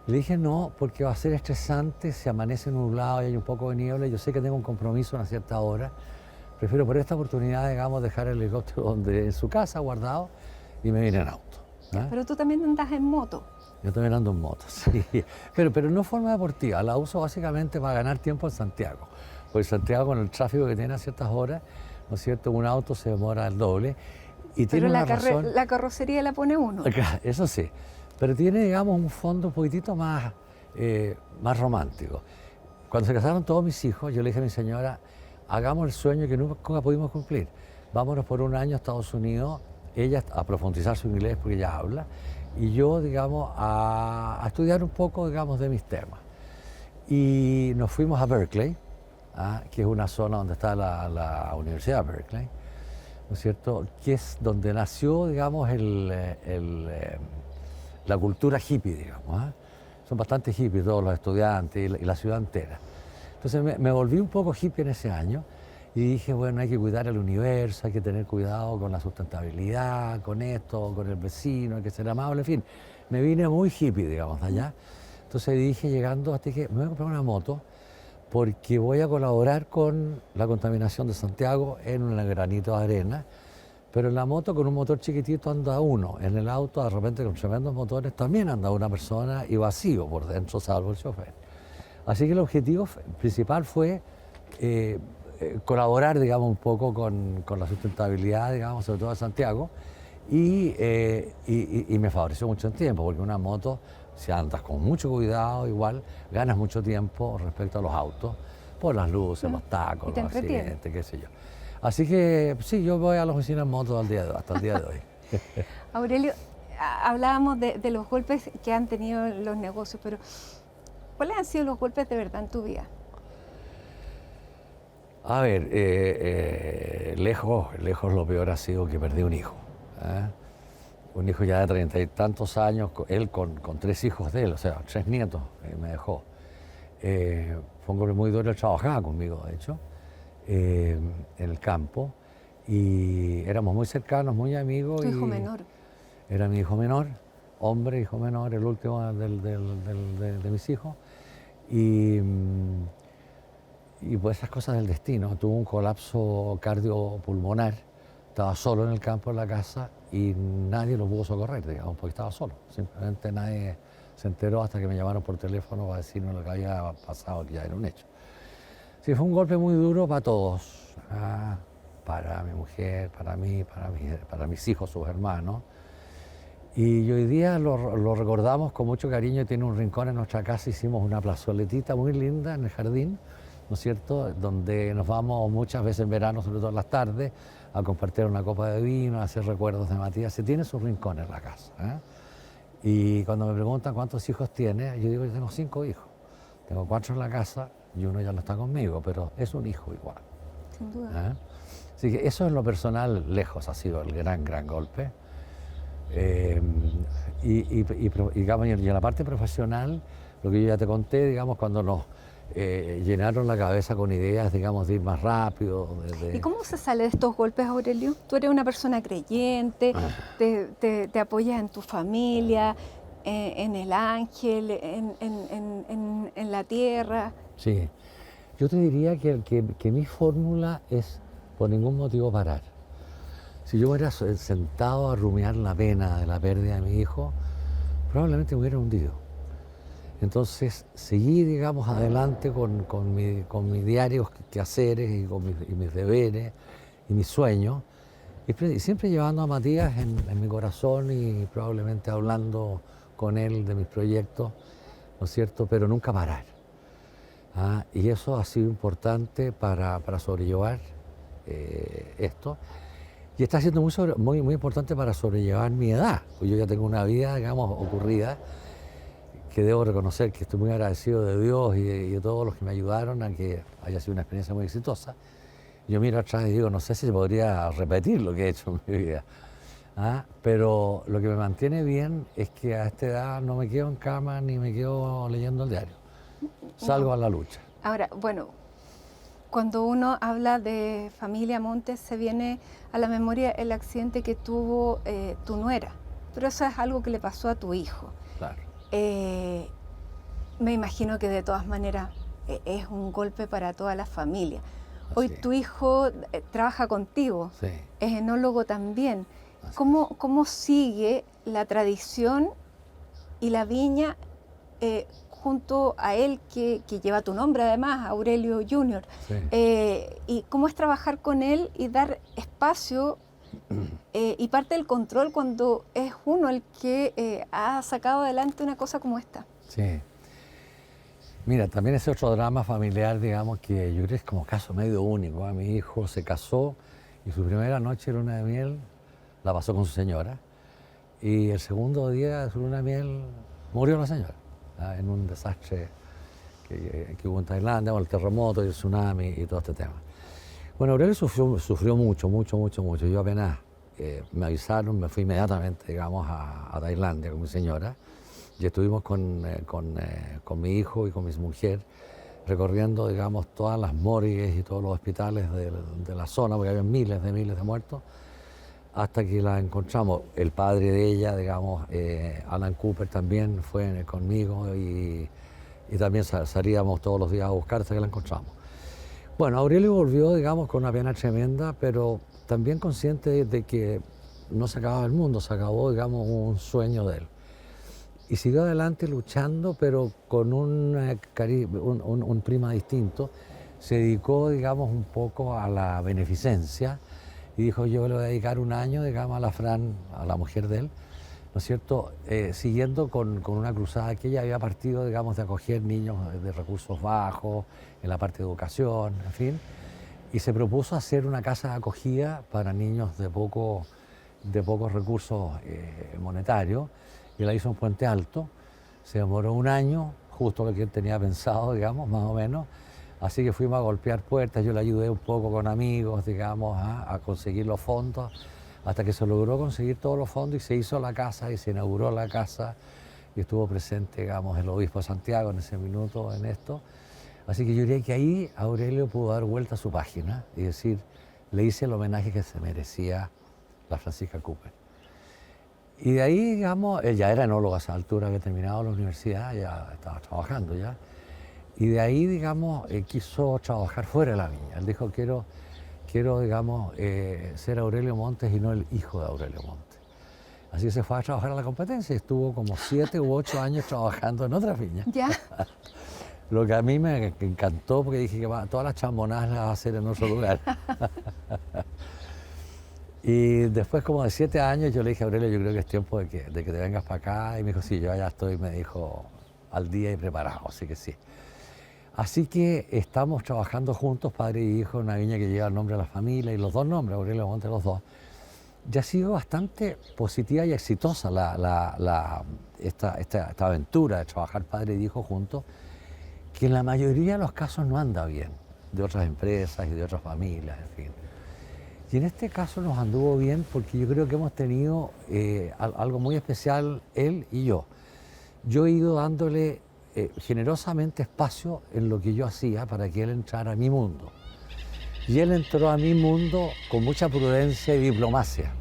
Le dije no, porque va a ser estresante si amanece nublado y hay un poco de niebla. Yo sé que tengo un compromiso a una cierta hora. Prefiero por esta oportunidad, digamos, dejar el helicóptero en su casa guardado y me vine en auto. Pero tú también andas en moto. Yo también ando en moto, sí. Pero no de forma deportiva. La uso básicamente para ganar tiempo en Santiago. Porque en Santiago, con el tráfico que tiene a ciertas horas, ¿no es cierto? Un auto se demora el doble. Y tiene una razón. La carrocería la pone uno. Eso sí. Pero tiene, digamos, un fondo un poquitito más romántico. Cuando se casaron todos mis hijos, yo le dije a mi señora, hagamos el sueño que nunca pudimos cumplir. Vámonos por un año a Estados Unidos, ella a profundizar su inglés porque ella habla, y yo, digamos, a estudiar un poco, digamos, de mis temas. Y nos fuimos a Berkeley, que es una zona donde está la Universidad de Berkeley, ¿no es cierto?, que es donde nació, digamos, la cultura hippie, digamos. Son bastante hippies todos los estudiantes y la ciudad entera. Entonces me volví un poco hippie en ese año y dije, bueno, hay que cuidar el universo, hay que tener cuidado con la sustentabilidad, con esto, con el vecino, hay que ser amable, en fin. Me vine muy hippie, digamos, de allá. Entonces dije, llegando, hasta que me voy a comprar una moto porque voy a colaborar con la contaminación de Santiago en un granito de arena. Pero en la moto, con un motor chiquitito, anda uno. En el auto, de repente, con tremendos motores, también anda una persona y vacío por dentro, salvo el chofer. Así que el objetivo principal fue colaborar, digamos, un poco con la sustentabilidad, digamos, sobre todo de Santiago, y me favoreció mucho el tiempo, porque una moto, si andas con mucho cuidado, igual ganas mucho tiempo respecto a los autos, por las luces, los tacos, los accidentes, qué sé yo. Así que sí, yo voy a la oficina en moto hasta el día de hoy. Aurelio, hablábamos de los golpes que han tenido los negocios, pero ¿cuáles han sido los golpes de verdad en tu vida? A ver, lejos lo peor ha sido que perdí un hijo. Un hijo ya de 30 y tantos años, él con 3 hijos de él, o sea, 3 nietos, me dejó. Fue un golpe muy duro, él trabajaba conmigo, de hecho. En el campo, y éramos muy cercanos, muy amigos. ¿Tu hijo menor? Era mi hijo menor, hombre, hijo menor, el último de mis hijos, y pues esas cosas del destino. Tuvo un colapso cardiopulmonar, estaba solo en el campo, en la casa, y nadie lo pudo socorrer, digamos, porque estaba solo, simplemente nadie se enteró hasta que me llamaron por teléfono para decirme lo que había pasado, que ya era un hecho. Sí, fue un golpe muy duro para todos, para mi mujer, para mí, para mis hijos, sus hermanos. Y hoy día lo recordamos con mucho cariño, tiene un rincón en nuestra casa, hicimos una plazoletita muy linda en el jardín, ¿no es cierto?, donde nos vamos muchas veces en verano, sobre todo en las tardes, a compartir una copa de vino, a hacer recuerdos de Matías. Se tiene su rincón en la casa. Y cuando me preguntan cuántos hijos tiene, yo digo, yo tengo 5 hijos. Tengo 4 en la casa y uno ya no está conmigo, pero es un hijo igual. Sin duda. Así que eso en lo personal, lejos, ha sido el gran golpe. Digamos, y en la parte profesional, lo que yo ya te conté, digamos, cuando nos llenaron la cabeza con ideas, digamos, de ir más rápido. ¿Y cómo se sale de estos golpes, Aurelio? Tú eres una persona creyente, te apoyas en tu familia, en el ángel, en la tierra. Sí, yo te diría que mi fórmula es por ningún motivo parar. Si yo me hubiera sentado a rumiar la pena de la pérdida de mi hijo, probablemente me hubiera hundido. Entonces seguí, digamos, adelante con mis diarios quehaceres y con mis deberes y mis sueños, y siempre llevando a Matías en mi corazón y probablemente hablando con él de mis proyectos, ¿no es cierto?, pero nunca parar. Y eso ha sido importante para sobrellevar esto. Y está siendo muy importante para sobrellevar mi edad, pues yo ya tengo una vida, digamos, ocurrida, que debo reconocer que estoy muy agradecido de Dios y de todos los que me ayudaron a que haya sido una experiencia muy exitosa. Yo miro atrás y digo, no sé si se podría repetir lo que he hecho en mi vida. Pero lo que me mantiene bien es que a esta edad no me quedo en cama ni me quedo leyendo el diario. Salgo a la lucha. Ahora, bueno, cuando uno habla de familia Montes, se viene a la memoria el accidente que tuvo tu nuera, pero eso es algo que le pasó a tu hijo. Claro. Me imagino que de todas maneras es un golpe para toda la familia. Hoy tu hijo trabaja contigo, sí, es enólogo también. ¿Cómo sigue la tradición y la viña junto a él, que lleva tu nombre además, Aurelio Junior? Sí. ¿Y cómo es trabajar con él y dar espacio y parte del control cuando es uno el que ha sacado adelante una cosa como esta? Sí. Mira, también ese otro drama familiar, digamos, que yo creo que es como caso medio único. Mi hijo se casó y su primera noche de luna de miel la pasó con su señora, y el segundo día de su luna de miel murió la señora, en un desastre que hubo en Tailandia, con el terremoto y el tsunami y todo este tema. Bueno, Aurelio sufrió mucho. Yo apenas me avisaron, me fui inmediatamente, digamos, a Tailandia con mi señora, y estuvimos con mi hijo y con mi mujer recorriendo, digamos, todas las morgues y todos los hospitales de la zona, porque había miles de muertos, hasta que la encontramos. El padre de ella, digamos, Alan Cooper, también fue conmigo, y también salíamos todos los días a buscar hasta que la encontramos. Bueno, Aurelio volvió, digamos, con una pena tremenda, pero también consciente de que no se acababa el mundo, se acabó, digamos, un sueño de él. Y siguió adelante luchando, pero con un prima distinto. Se dedicó, digamos, un poco a la beneficencia y dijo, yo le voy a dedicar un año, digamos, a la Fran, a la mujer de él, ¿no es cierto?, siguiendo con una cruzada que ella había partido, digamos, de acoger niños de recursos bajos, en la parte de educación, en fin, y se propuso hacer una casa de acogida para niños de pocos recursos monetarios, y la hizo en Puente Alto. Se demoró un año, justo lo que él tenía pensado, digamos, más o menos, así que fuimos a golpear puertas, yo le ayudé un poco con amigos, digamos, a conseguir los fondos, hasta que se logró conseguir todos los fondos y se hizo la casa y se inauguró la casa, y estuvo presente, digamos, el obispo de Santiago en ese minuto en esto. Así que yo diría que ahí Aurelio pudo dar vuelta a su página y decir, le hice el homenaje que se merecía la Francisca Cooper. Y de ahí, digamos, él ya era enólogo a esa altura, había terminado la universidad, ya estaba trabajando ya. Y de ahí, digamos, quiso trabajar fuera de la viña. Él dijo, quiero digamos, ser Aurelio Montes y no el hijo de Aurelio Montes. Así que se fue a trabajar a la competencia y estuvo como 7 u 8 años trabajando en otras viñas. ¿Ya? Lo que a mí me encantó porque dije que todas las chambonadas las va a hacer en otro lugar. Y después como de 7 años yo le dije a Aurelio, yo creo que es tiempo de que te vengas para acá. Y me dijo, sí, yo ya estoy, me dijo, al día y preparado, así que sí. Así que estamos trabajando juntos, padre y hijo, en una viña que lleva el nombre de la familia y los dos nombres, Aurelio Montes, los dos. Ya ha sido bastante positiva y exitosa esta aventura de trabajar padre y hijo juntos, que en la mayoría de los casos no anda bien, de otras empresas y de otras familias, en fin. Y en este caso nos anduvo bien porque yo creo que hemos tenido algo muy especial él y yo. Yo he ido dándole generosamente espacio en lo que yo hacía para que él entrara a mi mundo. Y él entró a mi mundo con mucha prudencia y diplomacia.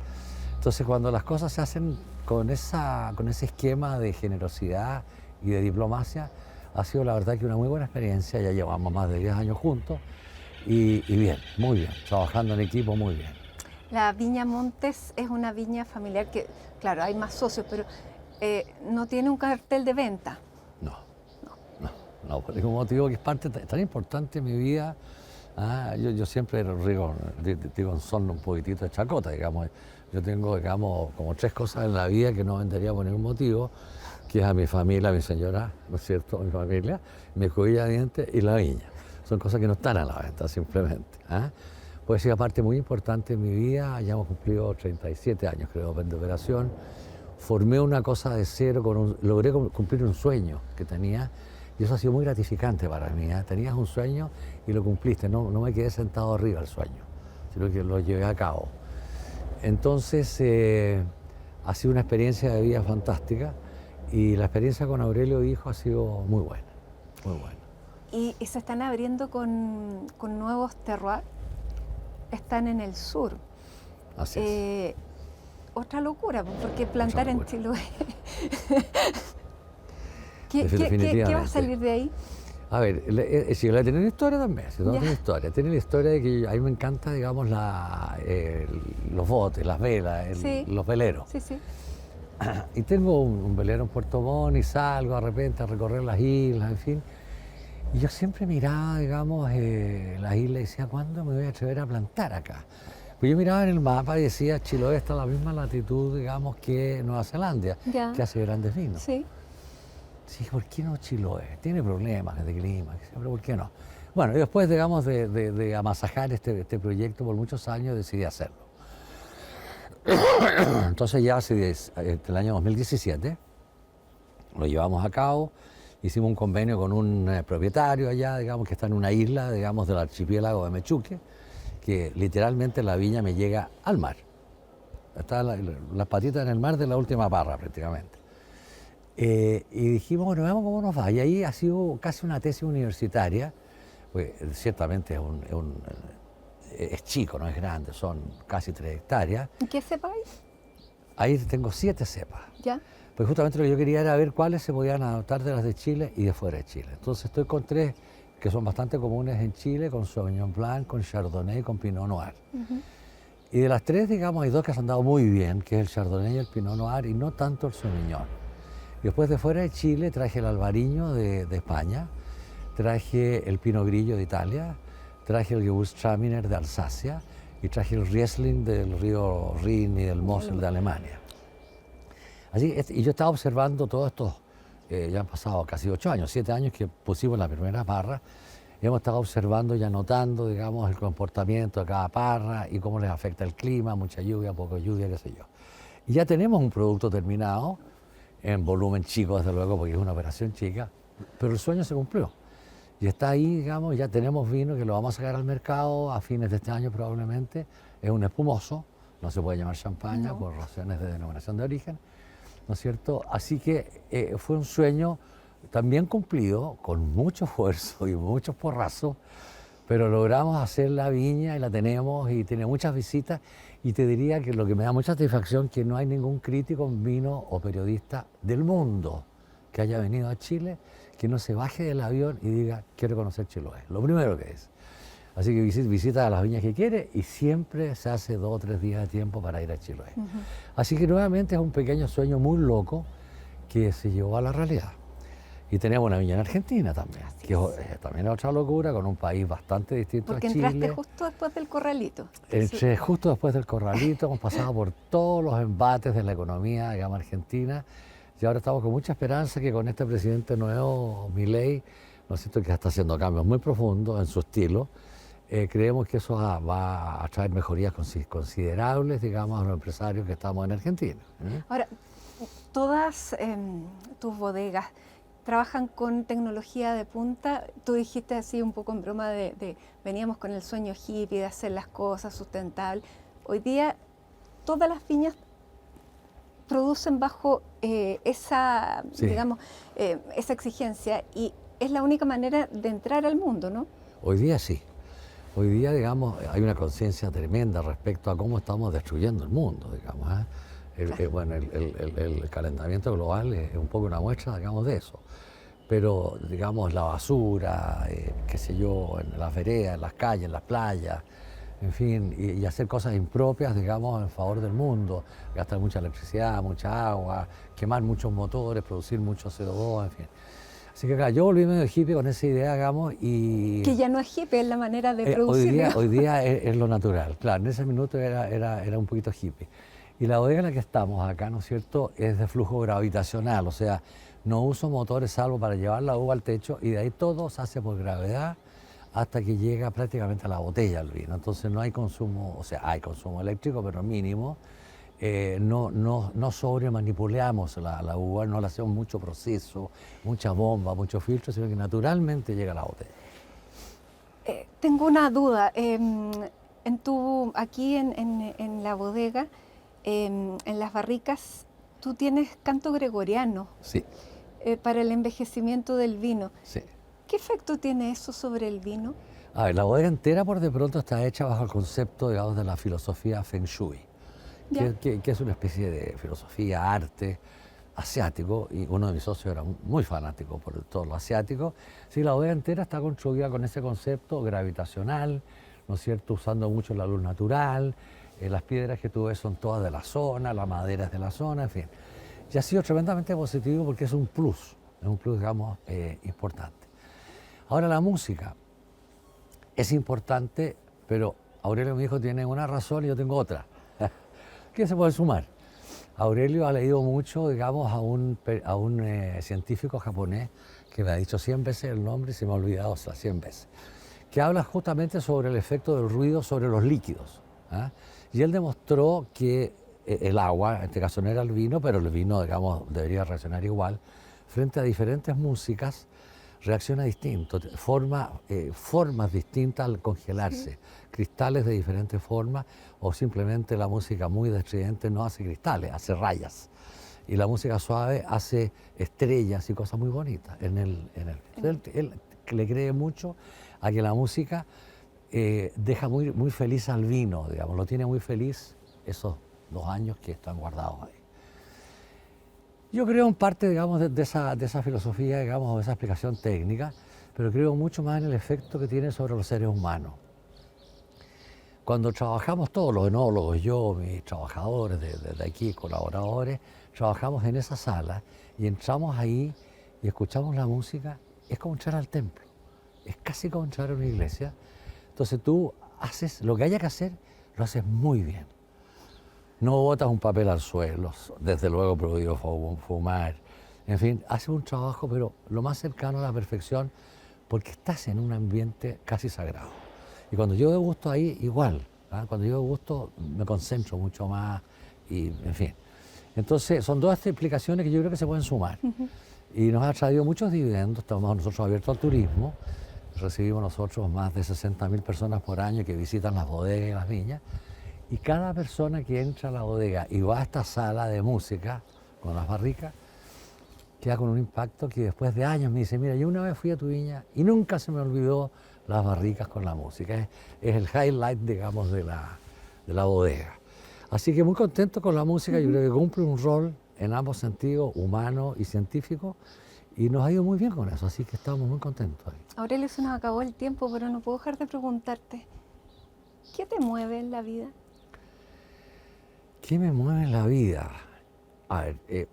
Entonces cuando las cosas se hacen con ese esquema de generosidad y de diplomacia, ha sido la verdad que una muy buena experiencia. Ya llevamos más de 10 años juntos y bien, muy bien, trabajando en equipo muy bien. La Viña Montes es una viña familiar que, claro, hay más socios, pero no tiene un cartel de venta. No, por ningún motivo, que es parte tan importante en mi vida. Yo siempre digo en son un poquitito de chacota, digamos. Yo tengo, digamos, como 3 cosas en la vida que no vendería por ningún motivo, que es a mi familia, a mi señora, ¿no es cierto?, mi familia, mi escobilla de dientes y la viña. Son cosas que no están a la venta, simplemente. Puede ser una parte muy importante en mi vida. Ya hemos cumplido 37 años, creo, de operación. Formé una cosa de cero, logré cumplir un sueño que tenía. Y eso ha sido muy gratificante para mí. Tenías un sueño y lo cumpliste. No me quedé sentado arriba del sueño, sino que lo llevé a cabo. Entonces, ha sido una experiencia de vida fantástica y la experiencia con Aurelio Hijo ha sido muy buena, muy buena. Y se están abriendo con nuevos terroirs. Están en el sur. Así es. Otra locura, porque plantar en Chiloé. ¿Qué va a salir de ahí? A ver, Chiloé tiene una historia también, tiene una historia. Tiene la historia de que a mí me encanta, digamos, los botes, las velas, los veleros. Sí, sí. Y tengo un velero en Puerto Montt y salgo de repente a recorrer las islas, en fin. Y yo siempre miraba, digamos, las islas y decía, ¿cuándo me voy a atrever a plantar acá? Pues yo miraba en el mapa y decía, Chiloé está a la misma latitud, digamos, que Nueva Zelanda, que hace grandes vinos. Sí. Sí, ¿por qué no Chiloé? Tiene problemas de clima, pero ¿por qué no? Bueno, y después, digamos, de amasajar este proyecto por muchos años, decidí hacerlo. Entonces ya hace el año 2017 lo llevamos a cabo, hicimos un convenio con un propietario allá, digamos, que está en una isla, digamos, del archipiélago de Mechuque, que literalmente la viña me llega al mar. Está las patitas en el mar de la última parra, prácticamente. Y dijimos, bueno, veamos cómo nos va. Y ahí ha sido casi una tesis universitaria, pues ciertamente es chico, no es grande, son casi 3 hectáreas. ¿Y qué cepa hay? Ahí tengo 7 cepas. Ya. Pues justamente lo que yo quería era ver cuáles se podían adaptar de las de Chile y de fuera de Chile. Entonces estoy con 3 que son bastante comunes en Chile, con Sauvignon Blanc, con Chardonnay y con Pinot Noir. Y de las 3, digamos, hay 2 que se han dado muy bien, que es el Chardonnay y el Pinot Noir, y no tanto el Sauvignon. Y después de fuera de Chile traje el Albariño de España, traje el Pinot Grillo de Italia, traje el Gewürztraminer de Alsacia y traje el Riesling del río Rin y del Mosel de Alemania. Así, y yo estaba observando todos estos, ya han pasado casi 8 años, 7 años que pusimos la primera parra, y hemos estado observando y anotando, digamos, el comportamiento de cada parra y cómo les afecta el clima, mucha lluvia, poco lluvia, qué sé yo. Y ya tenemos un producto terminado, en volumen chico, desde luego, porque es una operación chica, pero el sueño se cumplió. Y está ahí, digamos, ya tenemos vino que lo vamos a sacar al mercado a fines de este año probablemente. Es un espumoso, no se puede llamar champaña por razones de denominación de origen, ¿no es cierto? Así que fue un sueño también cumplido, con mucho esfuerzo y muchos porrazos, pero logramos hacer la viña y la tenemos y tiene muchas visitas. Y te diría que lo que me da mucha satisfacción es que no hay ningún crítico en vino o periodista del mundo que haya venido a Chile que no se baje del avión y diga, quiero conocer Chiloé. Lo primero que es. Así que visita a las viñas que quiere y siempre se hace 2 o 3 días de tiempo para ir a Chiloé. Así que nuevamente es un pequeño sueño muy loco que se llevó a la realidad. Y teníamos una viña en Argentina también, que también es otra locura, con un país bastante distinto Porque a Chile. entraste justo después del Corralito. Entré justo después del Corralito, hemos pasado por todos los embates de la economía, digamos, argentina, y ahora estamos con mucha esperanza que con este presidente nuevo, Milei, ¿no es cierto?, que está haciendo cambios muy profundos en su estilo, creemos que eso va a traer mejorías considerables, digamos, a los empresarios que estamos en Argentina. Ahora, todas tus bodegas trabajan con tecnología de punta. Tú dijiste así un poco en broma veníamos con el sueño hippie de hacer las cosas sustentables. Hoy día todas las viñas producen bajo esa, Sí. digamos, esa exigencia y es la única manera de entrar al mundo, ¿no? Hoy día sí. Hoy día, digamos, hay una conciencia tremenda respecto a cómo estamos destruyendo el mundo, digamos. Bueno, el calentamiento global es un poco una muestra, digamos, de eso. Pero, digamos, la basura, qué sé yo, en las veredas, en las calles, en las playas, en fin, y hacer cosas impropias, digamos, en favor del mundo, gastar mucha electricidad, mucha agua, quemar muchos motores, producir mucho CO2, en fin. Así que, claro, yo volví medio hippie con esa idea, digamos, y... Que ya no es hippie, es la manera de producir. Hoy día es lo natural, claro, en ese minuto era un poquito hippie. Y la bodega en la que estamos acá, ¿no es cierto?, es de flujo gravitacional, o sea, no uso motores salvo para llevar la uva al techo y de ahí todo se hace por gravedad hasta que llega prácticamente a la botella el vino. Entonces no hay consumo, o sea, hay consumo eléctrico, pero mínimo. No sobremanipulamos la uva, no le hacemos mucho proceso, mucha bomba, mucho filtro, sino que naturalmente llega a la botella. Tengo una duda. Aquí en la bodega, en las barricas, tú tienes canto gregoriano. Sí. Para el envejecimiento del vino. Sí. ¿Qué efecto tiene eso sobre el vino? A ver, la bodega entera por de pronto está hecha bajo el concepto, digamos, de la filosofía Feng Shui, que es una especie de filosofía, arte asiático, y uno de mis socios era muy fanático por todo lo asiático. Sí, la bodega entera está construida con ese concepto gravitacional, ¿no es cierto?, usando mucho la luz natural, las piedras que tú ves son todas de la zona, la madera es de la zona, en fin. Y ha sido tremendamente positivo porque es un plus, digamos, importante. Ahora la música es importante, pero Aurelio, mi hijo, tiene una razón y yo tengo otra. ¿Qué se puede sumar? Aurelio ha leído mucho, digamos, a un científico japonés que me ha dicho 100 veces el nombre y se me ha olvidado, o sea, 100 veces, que habla justamente sobre el efecto del ruido sobre los líquidos. Y él demostró que el agua, en este caso no era el vino, pero el vino, digamos, debería reaccionar igual, frente a diferentes músicas, reacciona distinto, formas distintas al congelarse, cristales de diferentes formas, o simplemente la música muy estridente no hace cristales, hace rayas. Y la música suave hace estrellas y cosas muy bonitas. Él le cree mucho a que la música deja muy feliz al vino, digamos, lo tiene muy feliz esos 2 años que están guardados ahí. Yo creo en parte, digamos, de esa filosofía, digamos, de esa explicación técnica, pero creo mucho más en el efecto que tiene sobre los seres humanos. Cuando trabajamos todos, los enólogos, yo, mis trabajadores de aquí, colaboradores, trabajamos en esa sala y entramos ahí y escuchamos la música, es como entrar al templo, es casi como entrar a una iglesia. Entonces tú haces lo que haya que hacer, lo haces muy bien. No botas un papel al suelo, desde luego prohibido fumar. En fin, haces un trabajo, pero lo más cercano a la perfección, porque estás en un ambiente casi sagrado. Y cuando yo degusto ahí, igual. Cuando yo degusto, me concentro mucho más y, en fin. Entonces, son 2 explicaciones que yo creo que se pueden sumar. Y nos ha traído muchos dividendos. Estamos nosotros abiertos al turismo. Recibimos nosotros más de 60.000 personas por año que visitan las bodegas y las viñas. Y cada persona que entra a la bodega y va a esta sala de música con las barricas, queda con un impacto que después de años me dice, mira, yo una vez fui a tu viña y nunca se me olvidó las barricas con la música. Es el highlight, digamos, de la bodega. Así que muy contento con la música, yo creo que cumple un rol en ambos sentidos, humano y científico, y nos ha ido muy bien con eso, así que estamos muy contentos ahí. Aurelio, se nos acabó el tiempo, pero no puedo dejar de preguntarte, ¿qué te mueve en la vida? ¿Qué me mueve en la vida? A ver,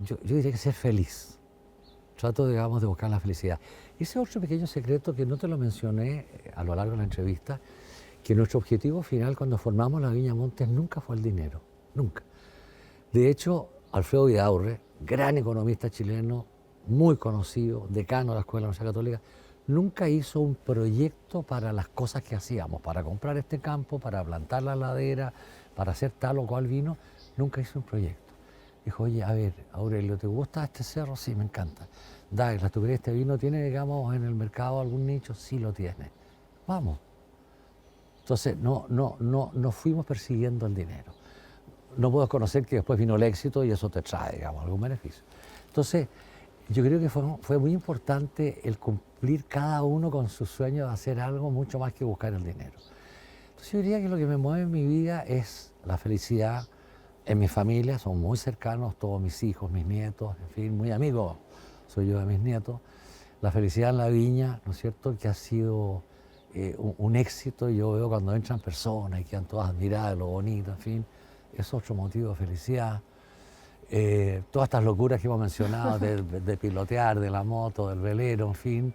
yo diría que ser feliz. Trato, digamos, de buscar la felicidad. Ese otro pequeño secreto que no te lo mencioné a lo largo de la entrevista, que nuestro objetivo final cuando formamos la Viña Montes nunca fue el dinero, nunca. De hecho, Alfredo Vidaurre, gran economista chileno, muy conocido, decano de la Escuela de la Universidad Católica, nunca hizo un proyecto para las cosas que hacíamos, para comprar este campo, para plantar la ladera, para hacer tal o cual vino, nunca hizo un proyecto. Dijo, oye, a ver, Aurelio, ¿te gusta este cerro? Sí, me encanta. Douglas, ¿tú crees que este vino tiene, digamos, en el mercado algún nicho? Sí lo tiene. Vamos. Entonces, no fuimos persiguiendo el dinero. No puedo conocer que después vino el éxito y eso te trae, digamos, algún beneficio. Entonces, yo creo que fue muy importante el cumplir cada uno con su sueño de hacer algo mucho más que buscar el dinero. Entonces, yo diría que lo que me mueve en mi vida es la felicidad en mi familia, son muy cercanos todos mis hijos, mis nietos, en fin, muy amigos soy yo de mis nietos. La felicidad en la viña, ¿no es cierto?, que ha sido un éxito. Yo veo cuando entran personas y quedan todas admiradas de lo bonito, en fin, es otro motivo de felicidad. Todas estas locuras que hemos mencionado, de pilotear, de la moto, del velero, en fin,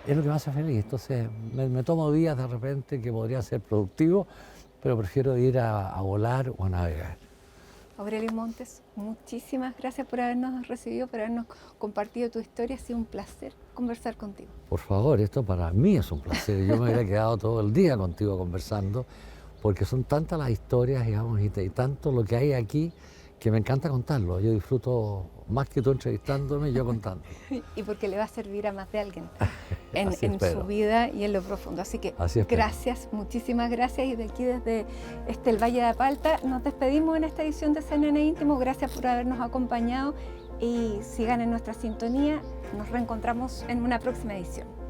es lo que me hace feliz. Entonces, me tomo días de repente que podría ser productivo, pero prefiero ir a volar o a navegar. Aurelio Montes, muchísimas gracias por habernos recibido, por habernos compartido tu historia. Ha sido un placer conversar contigo. Por favor, esto para mí es un placer. Yo me hubiera quedado todo el día contigo conversando, porque son tantas las historias, digamos, y tanto lo que hay aquí, que me encanta contarlo. Yo disfruto más que tú entrevistándome, yo contando. Y porque le va a servir a más de alguien en espero. su vida y en lo profundo. Así que Así espero. gracias, muchísimas gracias. Y de aquí desde el Valle de Apalta nos despedimos en esta edición de CNN Íntimo. Gracias por habernos acompañado y sigan en nuestra sintonía. Nos reencontramos en una próxima edición.